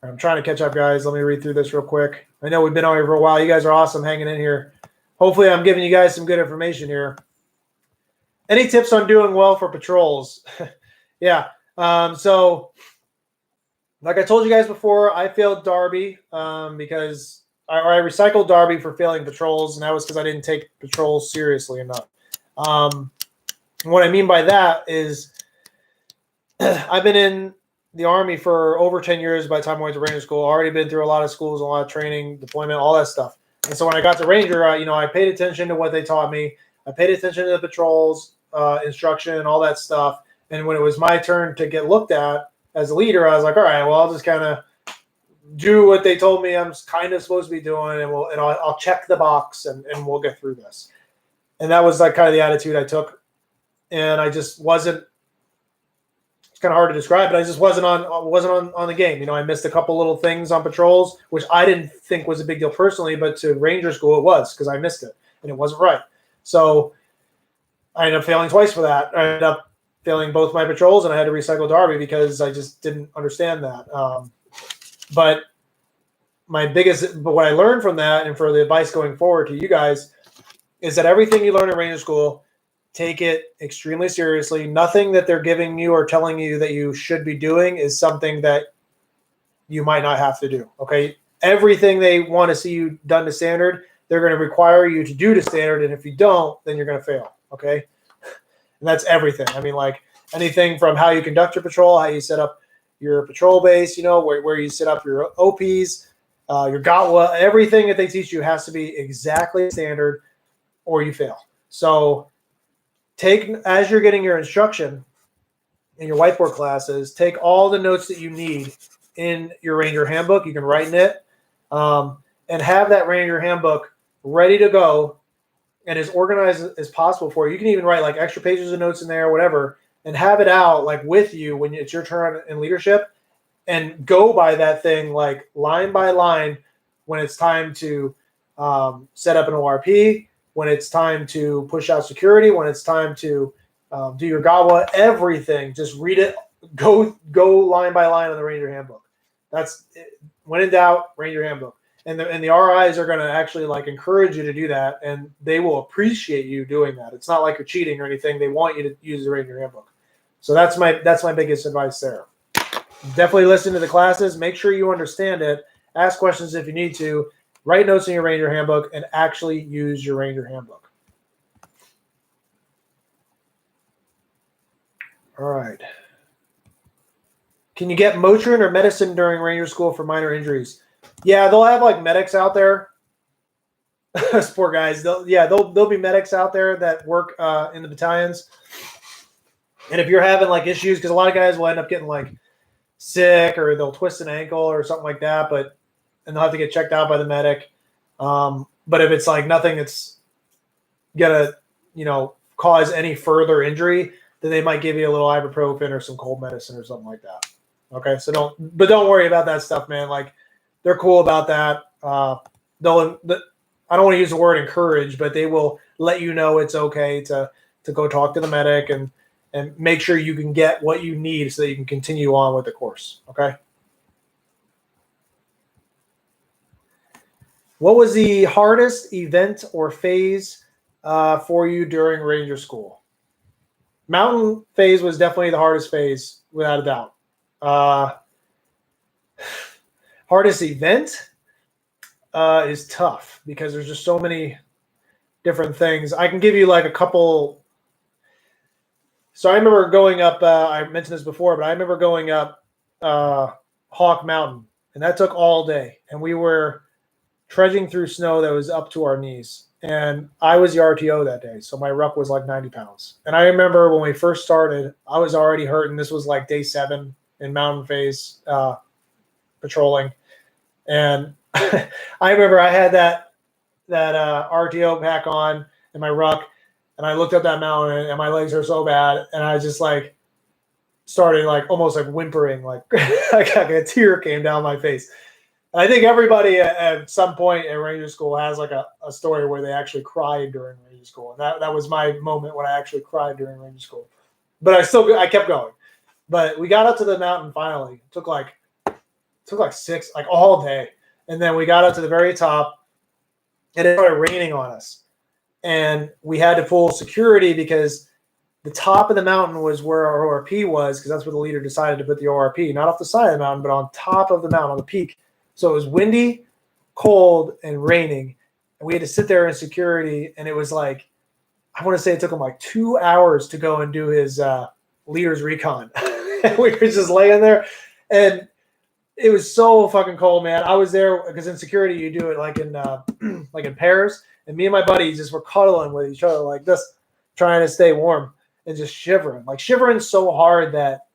I'm trying to catch up, guys. Let me read through this real quick. I know we've been on here for a while. You guys are awesome hanging in here. Hopefully I'm giving you guys some good information here. Any tips on doing well for patrols? Yeah. So like I told you guys before, I failed Derby because I recycled Derby for failing patrols, and that was because I didn't take patrols seriously enough. What I mean by that is I've been in the Army for over 10 years by the time I went to Ranger School. Already been through a lot of schools, a lot of training, deployment, all that stuff. And so when I got to Ranger, I paid attention to what they taught me. I paid attention to the patrols, instruction, and all that stuff. And when it was my turn to get looked at as a leader, I was like, all right, well, I'll just kind of do what they told me I'm kind of supposed to be doing, and I'll check the box, and we'll get through this. And that was like kind of the attitude I took. And I just wasn't. It's kind of hard to describe, but I just wasn't on the game. I missed a couple little things on patrols, which I didn't think was a big deal personally, but to Ranger School it was, because I missed it and it wasn't right. So I ended up failing twice for that. I ended up failing both my patrols, and I had to recycle Derby because I just didn't understand that. But what I learned from that, and for the advice going forward to you guys, is that everything you learn at Ranger School, take it extremely seriously. Nothing that they're giving you or telling you that you should be doing is something that you might not have to do. Okay. Everything they want to see you done to standard, they're going to require you to do to standard. And if you don't, then you're going to fail. Okay. And that's everything. I mean, like anything from how you conduct your patrol, how you set up your patrol base, where you set up your OPs, your GOTWA, everything that they teach you has to be exactly standard or you fail. So as you're getting your instruction in your whiteboard classes, take all the notes that you need in your Ranger handbook. You can write in it and have that Ranger handbook ready to go and as organized as possible for you. You can even write like extra pages of notes in there, whatever, and have it out like with you when it's your turn in leadership, and go by that thing like line by line when it's time to set up an ORP, when it's time to push out security, when it's time to do your GAWA, everything. Just read it. Go line by line on the Ranger handbook. That's it. When in doubt, Ranger handbook. And the RIs are going to actually like encourage you to do that, and they will appreciate you doing that. It's not like you're cheating or anything. They want you to use the Ranger handbook. So that's my biggest advice there. Definitely listen to the classes. Make sure you understand it. Ask questions if you need to. Write notes in your Ranger handbook and actually use your Ranger handbook. All right. Can you get Motrin or medicine during Ranger school for minor injuries? Yeah, they'll have like medics out there. Those poor guys. They'll be medics out there that work in the battalions. And if you're having like issues, because a lot of guys will end up getting like sick or they'll twist an ankle or something like that, and they'll have to get checked out by the medic. But if it's like nothing that's gonna, cause any further injury, then they might give you a little ibuprofen or some cold medicine or something like that. Okay, so don't worry about that stuff, man. Like they're cool about that. I don't want to use the word encourage, but they will let you know it's okay to go talk to the medic and make sure you can get what you need so that you can continue on with the course. Okay. What was the hardest event or phase for you during Ranger School? Mountain phase was definitely the hardest phase, without a doubt. Hardest event is tough because there's just so many different things. I can give you like a couple. So I remember going up, I mentioned this before, but I remember going up Hawk Mountain, and that took all day. And we were trudging through snow that was up to our knees. And I was the RTO that day, so my ruck was like 90 pounds. And I remember when we first started, I was already hurting. This was like day 7 in mountain phase patrolling. And I remember I had that RTO pack on in my ruck, and I looked up that mountain, and my legs hurt so bad, and I just like started like almost like whimpering, like like a tear came down my face. And I think everybody at some point in Ranger School has like a story where they actually cried during Ranger School, and that was my moment when I actually cried during Ranger School. But I kept going. But we got up to the mountain finally. It took like 6, like all day, and then we got up to the very top, and it started raining on us. And we had to pull security because the top of the mountain was where our ORP was, because that's where the leader decided to put the ORP, not off the side of the mountain, but on top of the mountain, on the peak. So it was windy, cold, and raining. And we had to sit there in security, and it was like, I want to say it took him like 2 hours to go and do his leader's recon. And we were just laying there, and it was so fucking cold, man. I was there because in security you do it like in like in pairs, and me and my buddies just were cuddling with each other like this, trying to stay warm and just shivering so hard that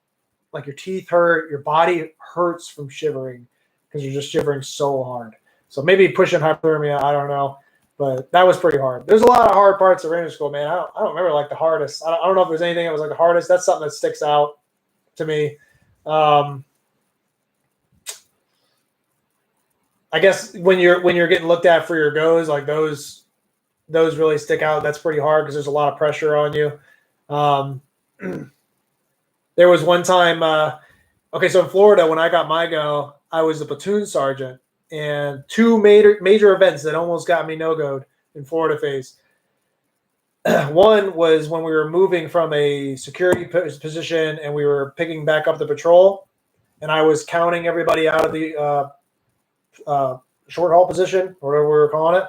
like your teeth hurt, your body hurts from shivering because you're just shivering so hard. So maybe pushing hypothermia, I don't know, but that was pretty hard. There's a lot of hard parts of Ranger School, man. I don't remember like the hardest. I don't know if there's anything that was like the hardest. That's something that sticks out to me. I guess when you're getting looked at for your goes, like those really stick out. That's pretty hard because there's a lot of pressure on you. There was one time, so in Florida, when I got my go, I was a platoon sergeant, and 2 major events that almost got me no-go'd in Florida phase. One was when we were moving from a security position and we were picking back up the patrol, and I was counting everybody out of the short haul position, or whatever we were calling it,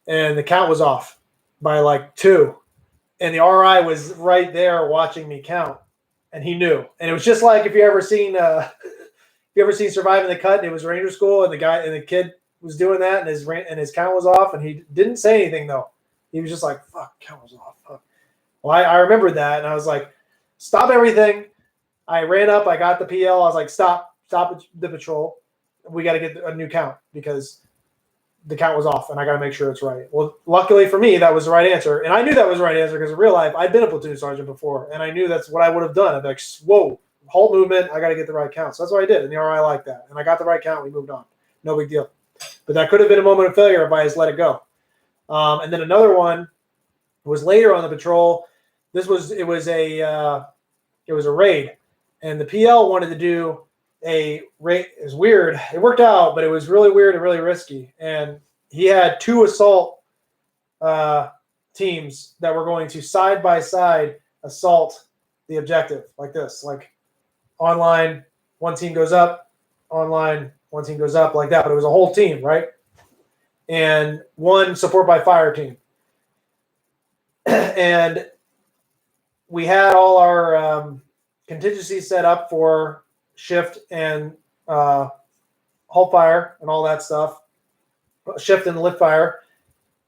and the count was off by like 2, and the RI was right there watching me count, and he knew. And it was just like if you ever seen Surviving the Cut, and it was Ranger School, and the kid was doing that, and his count was off, and he didn't say anything though. He was just like, "Fuck, count was off." Fuck. Well, I remembered that, and I was like, "Stop everything!" I ran up, I got the PL. I was like, "Stop the patrol. We got to get a new count because the count was off, and I got to make sure it's right." Well, luckily for me, that was the right answer, and I knew that was the right answer because in real life, I'd been a platoon sergeant before, and I knew that's what I would have done. I'd be like, "Whoa, halt movement! I got to get the right count." So that's what I did, and the RI liked that, and I got the right count. We moved on, no big deal. But that could have been a moment of failure if I just let it go. And then another one was later on the patrol. It was a raid, and the PL wanted to do a raid. It was weird. It worked out, but it was really weird and really risky. And he had 2 assault teams that were going to side by side assault the objective like this, like online one team goes up online, one team goes up like that, but it was a whole team, right? And one support by fire team. And we had all our contingencies set up for shift and hull fire and all that stuff, shift and lift fire.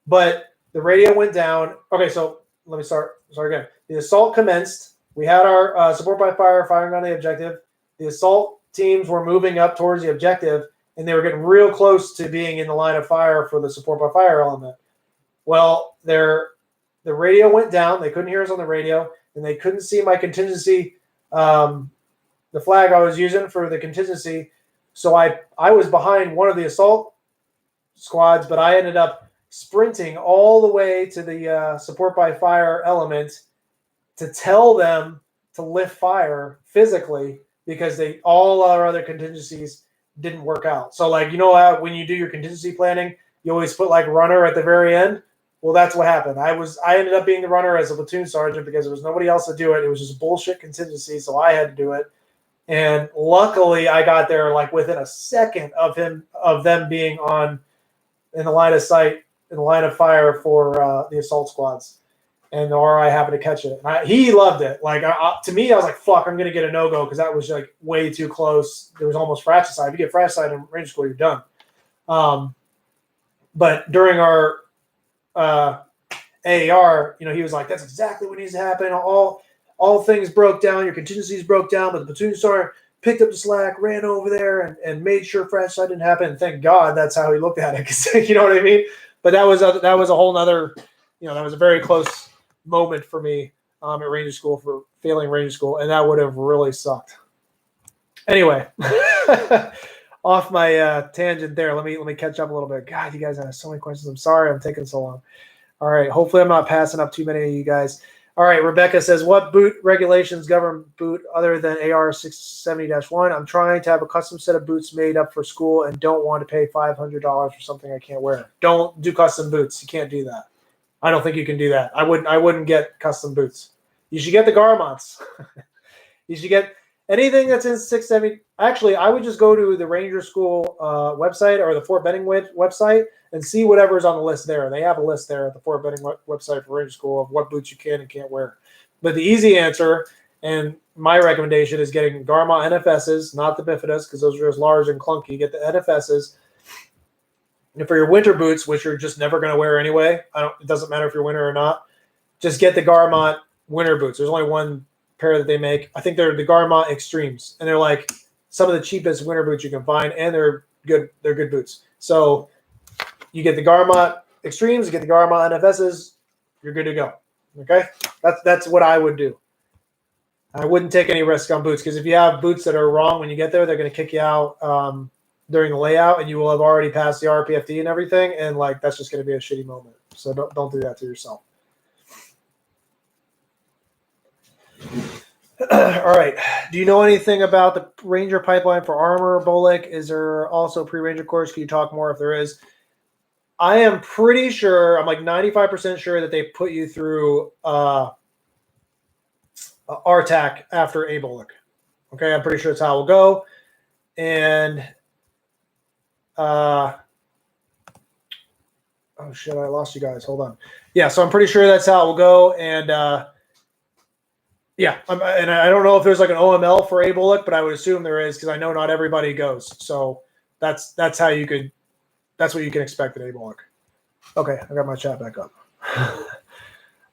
But the radio went down. Okay, so let me start again. The assault commenced. We had our support by fire firing on the objective. The assault teams were moving up towards the objective, and they were getting real close to being in the line of fire for the support by fire element. Well, the radio went down. They couldn't hear us on the radio, and they couldn't see my contingency, the flag I was using for the contingency. So I was behind one of the assault squads, but I ended up sprinting all the way to the support by fire element to tell them to lift fire physically, because all our other contingencies didn't work out. So like, you know how when you do your contingency planning, you always put like runner at the very end? Well, that's what happened. I ended up being the runner as a platoon sergeant because there was nobody else to do it. It was just bullshit contingency, so I had to do it. And luckily I got there like within a second of them being in the line of sight, in the line of fire for the assault squads. And I happened to catch it. And he loved it. Like to me, I was like, "Fuck, I'm gonna get a no-go," because that was like way too close. There was almost fratricide. If you get fratricide in Ranger School, you're done. But during our AAR, he was like, "That's exactly what needs to happen. All things broke down. Your contingencies broke down, but the platoon sergeant picked up the slack, ran over there, and made sure fratricide didn't happen." And thank God that's how he looked at it. Cause, you know what I mean? But that was a whole nother. That was a very close moment for me at Ranger School, for failing Ranger School, and that would have really sucked. Anyway, off my tangent there. Let me catch up a little bit. God, you guys have so many questions. I'm sorry I'm taking so long. All right, hopefully I'm not passing up too many of you guys. All right, Rebecca says, what boot regulations govern boot other than AR 670-1? I'm trying to have a custom set of boots made up for school and don't want to pay $500 for something I can't wear. Don't do custom boots. You can't do that. I don't think you can do that. I wouldn't get custom boots. You should get the Garmonts. You should get anything that's in 670. Actually, I would just go to the Ranger School website or the Fort Benning website and see whatever's on the list there. They have a list there at the Fort Benning website for Ranger School of what boots you can and can't wear. But the easy answer, and my recommendation, is getting Garmont NFSs, not the Bifidus, because those are just large and clunky. Get the NFSs. And for your winter boots, which you're just never going to wear anyway, it doesn't matter if you're winter or not, just get the Garmont winter boots. There's only one pair that they make. I think they're the Garmont Extremes, and they're like some of the cheapest winter boots you can find, and they're good. They're good boots. So you get the Garmont Extremes, you get the Garmont NFSs, you're good to go. Okay, that's what I would do. I wouldn't take any risk on boots, because if you have boots that are wrong when you get there, they're going to kick you out during the layout, and you will have already passed the RPFD and everything, and like that's just going to be a shitty moment. So don't do that to yourself. All right. Do you know anything about the Ranger pipeline for armor, Bolick? Is there also a pre-Ranger course? Can you talk more if there is? I am pretty sure, I'm like 95% sure that they put you through RTAC after a Bolick. Okay, I'm pretty sure that's how it will go. And oh shit, I lost you guys. Hold on. Yeah, so I'm pretty sure that's how it will go. And yeah, and I don't know if there's like an OML for ABOLIC, but I would assume there is, because I know not everybody goes. So that's what you can expect at ABOLIC. Okay, I got my chat back up.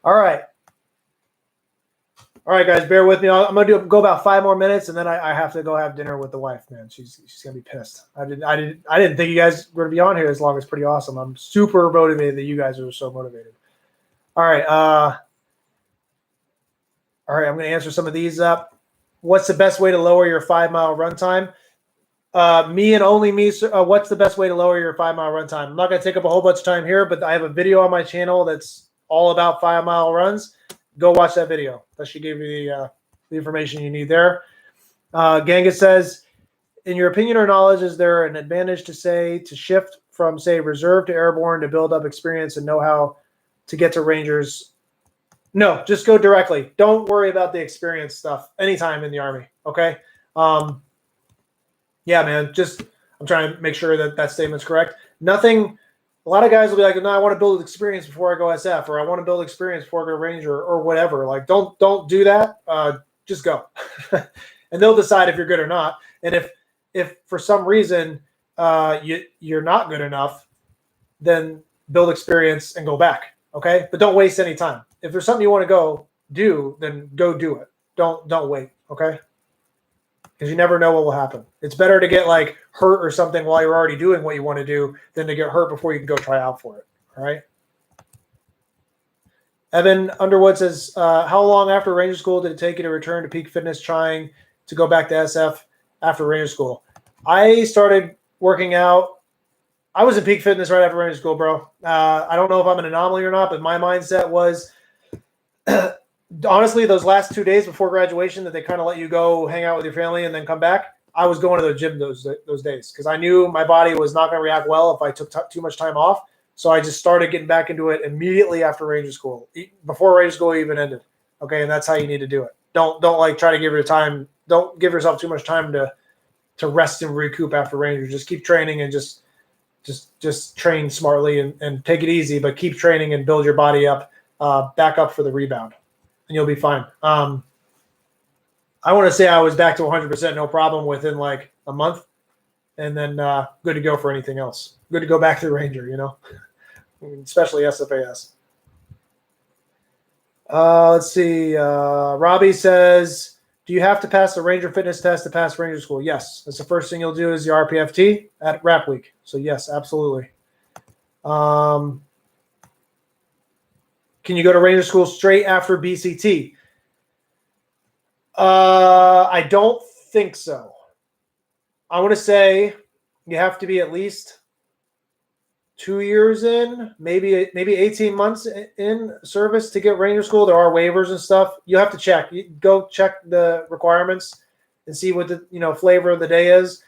All right, guys, bear with me. I'm gonna go about 5 more minutes, and then I have to go have dinner with the wife. Man, she's gonna be pissed. I didn't think you guys were gonna be on here as long. It's pretty awesome. I'm super motivated that you guys are so motivated. All right. All right, I'm going to answer some of these up. What's the best way to lower your 5-mile run time? Me and only me. What's the best way to lower your 5-mile run time? I'm not going to take up a whole bunch of time here, but I have a video on my channel that's all about 5-mile runs. Go watch that video. That should give you the information you need there. Genghis says, in your opinion or knowledge, is there an advantage to shift from, say, reserve to airborne to build up experience and know how to get to Rangers? No, just go directly. Don't worry about the experience stuff anytime in the Army, okay? Yeah, man. Just I'm trying to make sure that that statement's correct. Nothing. A lot of guys will be like, "No, I want to build experience before I go SF, or I want to build experience before I go Ranger, or whatever." Like, don't do that. Just go, and they'll decide if you're good or not. And if for some reason you're not good enough, then build experience and go back. Okay, but don't waste any time. If there's something you want to go do, then go do it. Don't wait. Okay, because you never know what will happen. It's better to get like hurt or something while you're already doing what you want to do than to get hurt before you can go try out for it. All right. Evan Underwood says, how long after Ranger School did it take you to return to peak fitness trying to go back to SF after Ranger School? I started working out. I was in peak fitness right after Ranger School, bro. I don't know if I'm an anomaly or not, but my mindset was honestly, those last 2 days before graduation that they kind of let you go hang out with your family and then come back, I was going to the gym those days because I knew my body was not going to react well if I took too much time off. So I just started getting back into it immediately after Ranger School, before Ranger School even ended. Okay, and that's how you need to do it. Don't like try to give your time. Don't give yourself too much time to rest and recoup after Ranger. Just keep training and just train smartly and take it easy, but keep training and build your body up, back up for the rebound, and you'll be fine. I want to say I was back to 100% no problem within like a month, and then good to go for anything else. Good to go back to the Ranger, especially SFAS. Let's see. Robbie says, do you have to pass the Ranger fitness test to pass Ranger School? Yes. That's the first thing you'll do is your RPFT at Rap Week. So yes, absolutely. Can you go to Ranger School straight after BCT? I don't think so. I want to say you have to be at least 2 years in, maybe 18 months in service to get Ranger School. There are waivers and stuff. You have to check. You go check the requirements and see what the flavor of the day is.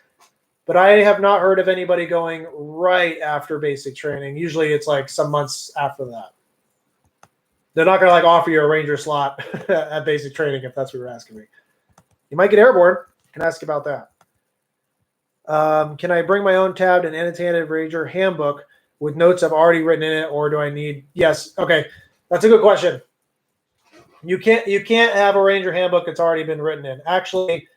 But I have not heard of anybody going right after basic training. Usually it's like some months after that. They're not going to like offer you a Ranger slot at basic training if that's what you're asking me. You might get airborne. I can ask about that. Can I bring my own tabbed and annotated Ranger handbook with notes I've already written in it, or do I need? Yes. Okay, that's a good question. You can't have a Ranger handbook that's already been written in. Actually,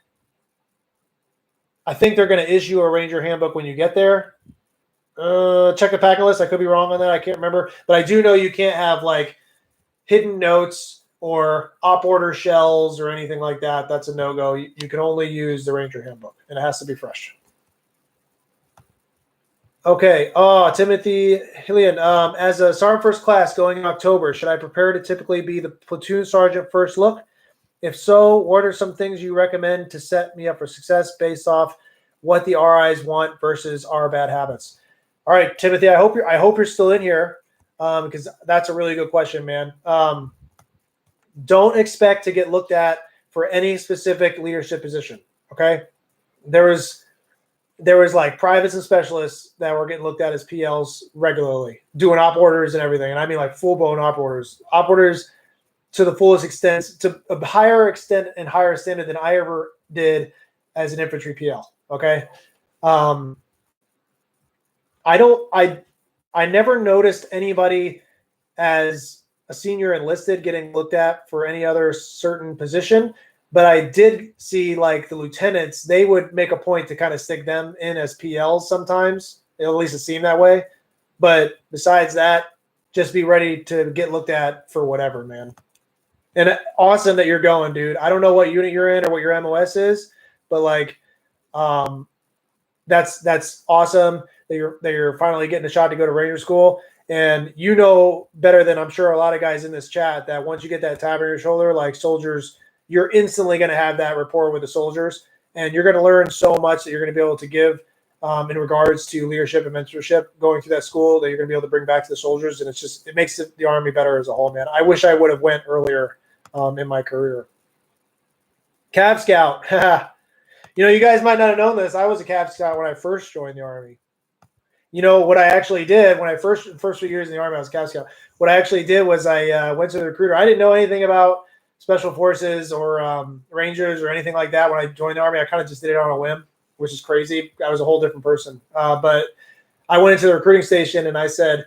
I think they're going to issue a Ranger handbook when you get there. Check the packing list. I could be wrong on that. I can't remember, but I do know you can't have like hidden notes or op order shells or anything like that. That's a no-go. You can only use the Ranger handbook, and it has to be fresh. Okay. Timothy Hillian. As a sergeant first class going in October, should I prepare to typically be the platoon sergeant first look? If so, what are some things you recommend to set me up for success based off what the RIs want versus our bad habits? All right, Timothy, I hope you're still in here, because that's a really good question, man. Don't expect to get looked at for any specific leadership position. Okay, there was like privates and specialists that were getting looked at as PLs regularly, doing op orders and everything, and I mean like full blown op orders to the fullest extent, to a higher extent and higher standard than I ever did as an infantry PL. Okay. I never noticed anybody as a senior enlisted getting looked at for any other certain position, but I did see like the lieutenants, they would make a point to kind of stick them in as PLs sometimes. At least it seemed that way. But besides that, just be ready to get looked at for whatever, man. And awesome that you're going, dude. I don't know what unit you're in or what your MOS is, but like, that's awesome that you're finally getting a shot to go to Ranger School. And you know better than I'm sure a lot of guys in this chat that once you get that tab on your shoulder, like soldiers, you're instantly going to have that rapport with the soldiers, and you're going to learn so much that you're going to be able to give in regards to leadership and mentorship going through that school that you're going to be able to bring back to the soldiers. And it makes the Army better as a whole, man. I wish I would have went earlier in my career. Cav Scout. You guys might not have known this. I was a Cav Scout when I first joined the Army. What I actually did when I first few years in the Army, I was a Cav Scout. What I actually did was I went to the recruiter. I didn't know anything about Special Forces or Rangers or anything like that when I joined the Army. I kind of just did it on a whim. which is crazy. I was a whole different person. But I went into the recruiting station and I said,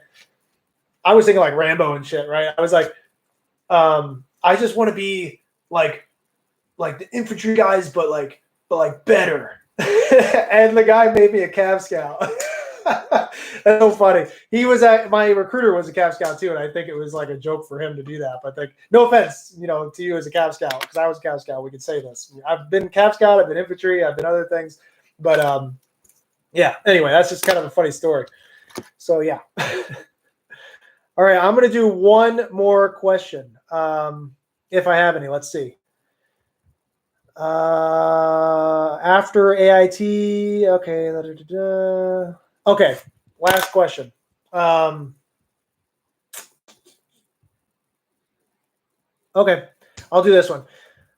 I was thinking like Rambo and shit, right? I was like, I just want to be like the infantry guys, but better. And the guy made me a Cav Scout. That's so funny. My recruiter was a Cav Scout too, and I think it was like a joke for him to do that. But like, no offense, to you as a Cav Scout, because I was a Cav Scout. We could say this. I've been Cav Scout, I've been infantry, I've been other things, but yeah. Anyway, that's just kind of a funny story. So yeah. All right, I'm going to do one more question, if I have any. Let's see. After AIT, okay. Okay, last question. Okay, I'll do this one.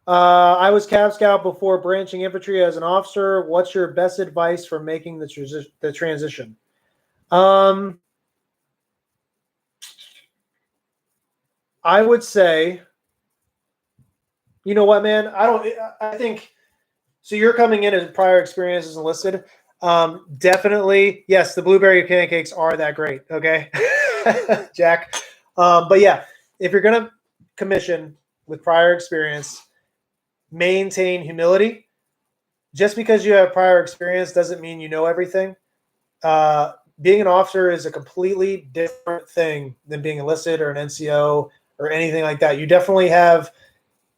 I was Cav Scout before branching infantry as an officer. What's your best advice for making the transition? I would say, you know what, man? I think, so you're coming in as prior experience as enlisted. Definitely, yes, the blueberry pancakes are that great, okay? Jack. But yeah, if you're going to commission with prior experience, maintain humility. Just because you have prior experience doesn't mean you know everything. Being an officer is a completely different thing than being enlisted or an NCO or anything like that. You definitely have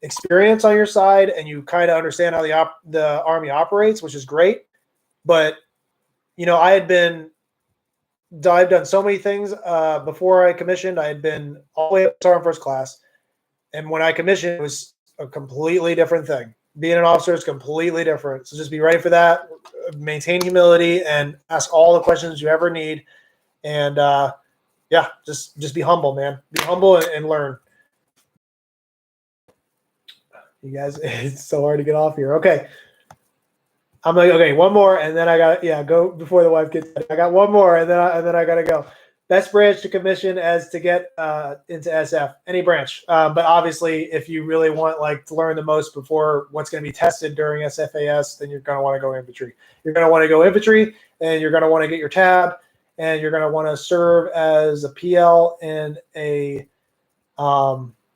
experience on your side, and you kind of understand how the Army operates, which is great. But I've done so many things before I commissioned. I had been all the way up to Sergeant First Class, and when I commissioned, it was a completely different thing. Being an officer is completely different. So just be ready for that. Maintain humility and ask all the questions you ever need. And yeah, just be humble, man. Be humble and learn. You guys, it's so hard to get off here. Okay. I'm like, okay, one more, and then I got go before the wife gets. I got one more, and then I gotta go. Best branch to commission as to get into SF, any branch. But obviously, if you really want to learn the most before what's going to be tested during SFAS, then you're going to want to go infantry. You're going to want to go infantry, and you're going to want to get your tab, and you're going to want to serve as a PL in a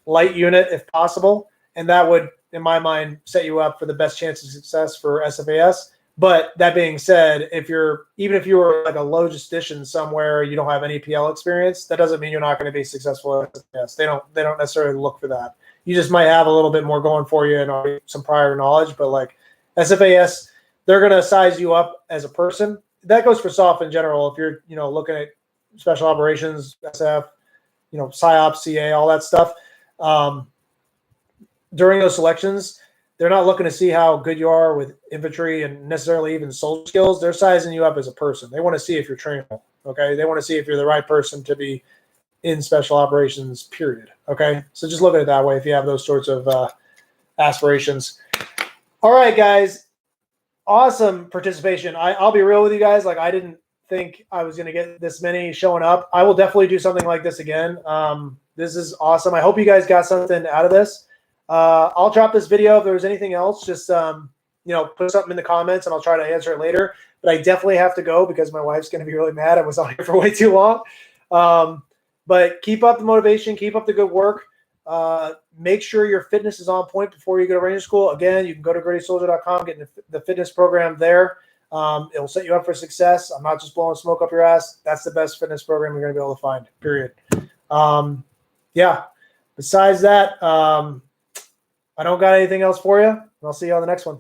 light unit if possible, and that would, in my mind, set you up for the best chance of success for SFAS. But that being said, even if you were like a logistician somewhere, you don't have any PL experience, that doesn't mean you're not going to be successful at SFAS. They don't necessarily look for that. You just might have a little bit more going for you and some prior knowledge. But like SFAS, they're going to size you up as a person. That goes for SOF in general. If you're looking at special operations, SF, PSYOP, CA, all that stuff. During those selections, they're not looking to see how good you are with infantry and necessarily even soldier skills. They're sizing you up as a person. They want to see if you're trainable. Okay. They want to see if you're the right person to be in special operations, period. Okay. So just look at it that way if you have those sorts of aspirations. All right, guys. Awesome participation. I'll be real with you guys. I didn't think I was going to get this many showing up. I will definitely do something like this again. This is awesome. I hope you guys got something out of this. I'll drop this video. If there's anything else, just put something in the comments and I'll try to answer it later. But I definitely have to go because my wife's going to be really mad. I was on here for way too long. But keep up the motivation. Keep up the good work. Make sure your fitness is on point before you go to Ranger School. Again, you can go to grittysoldier.com, get in the fitness program there. It'll set you up for success. I'm not just blowing smoke up your ass. That's the best fitness program you're going to be able to find, period. Yeah. Besides that, I don't got anything else for you. I'll see you on the next one.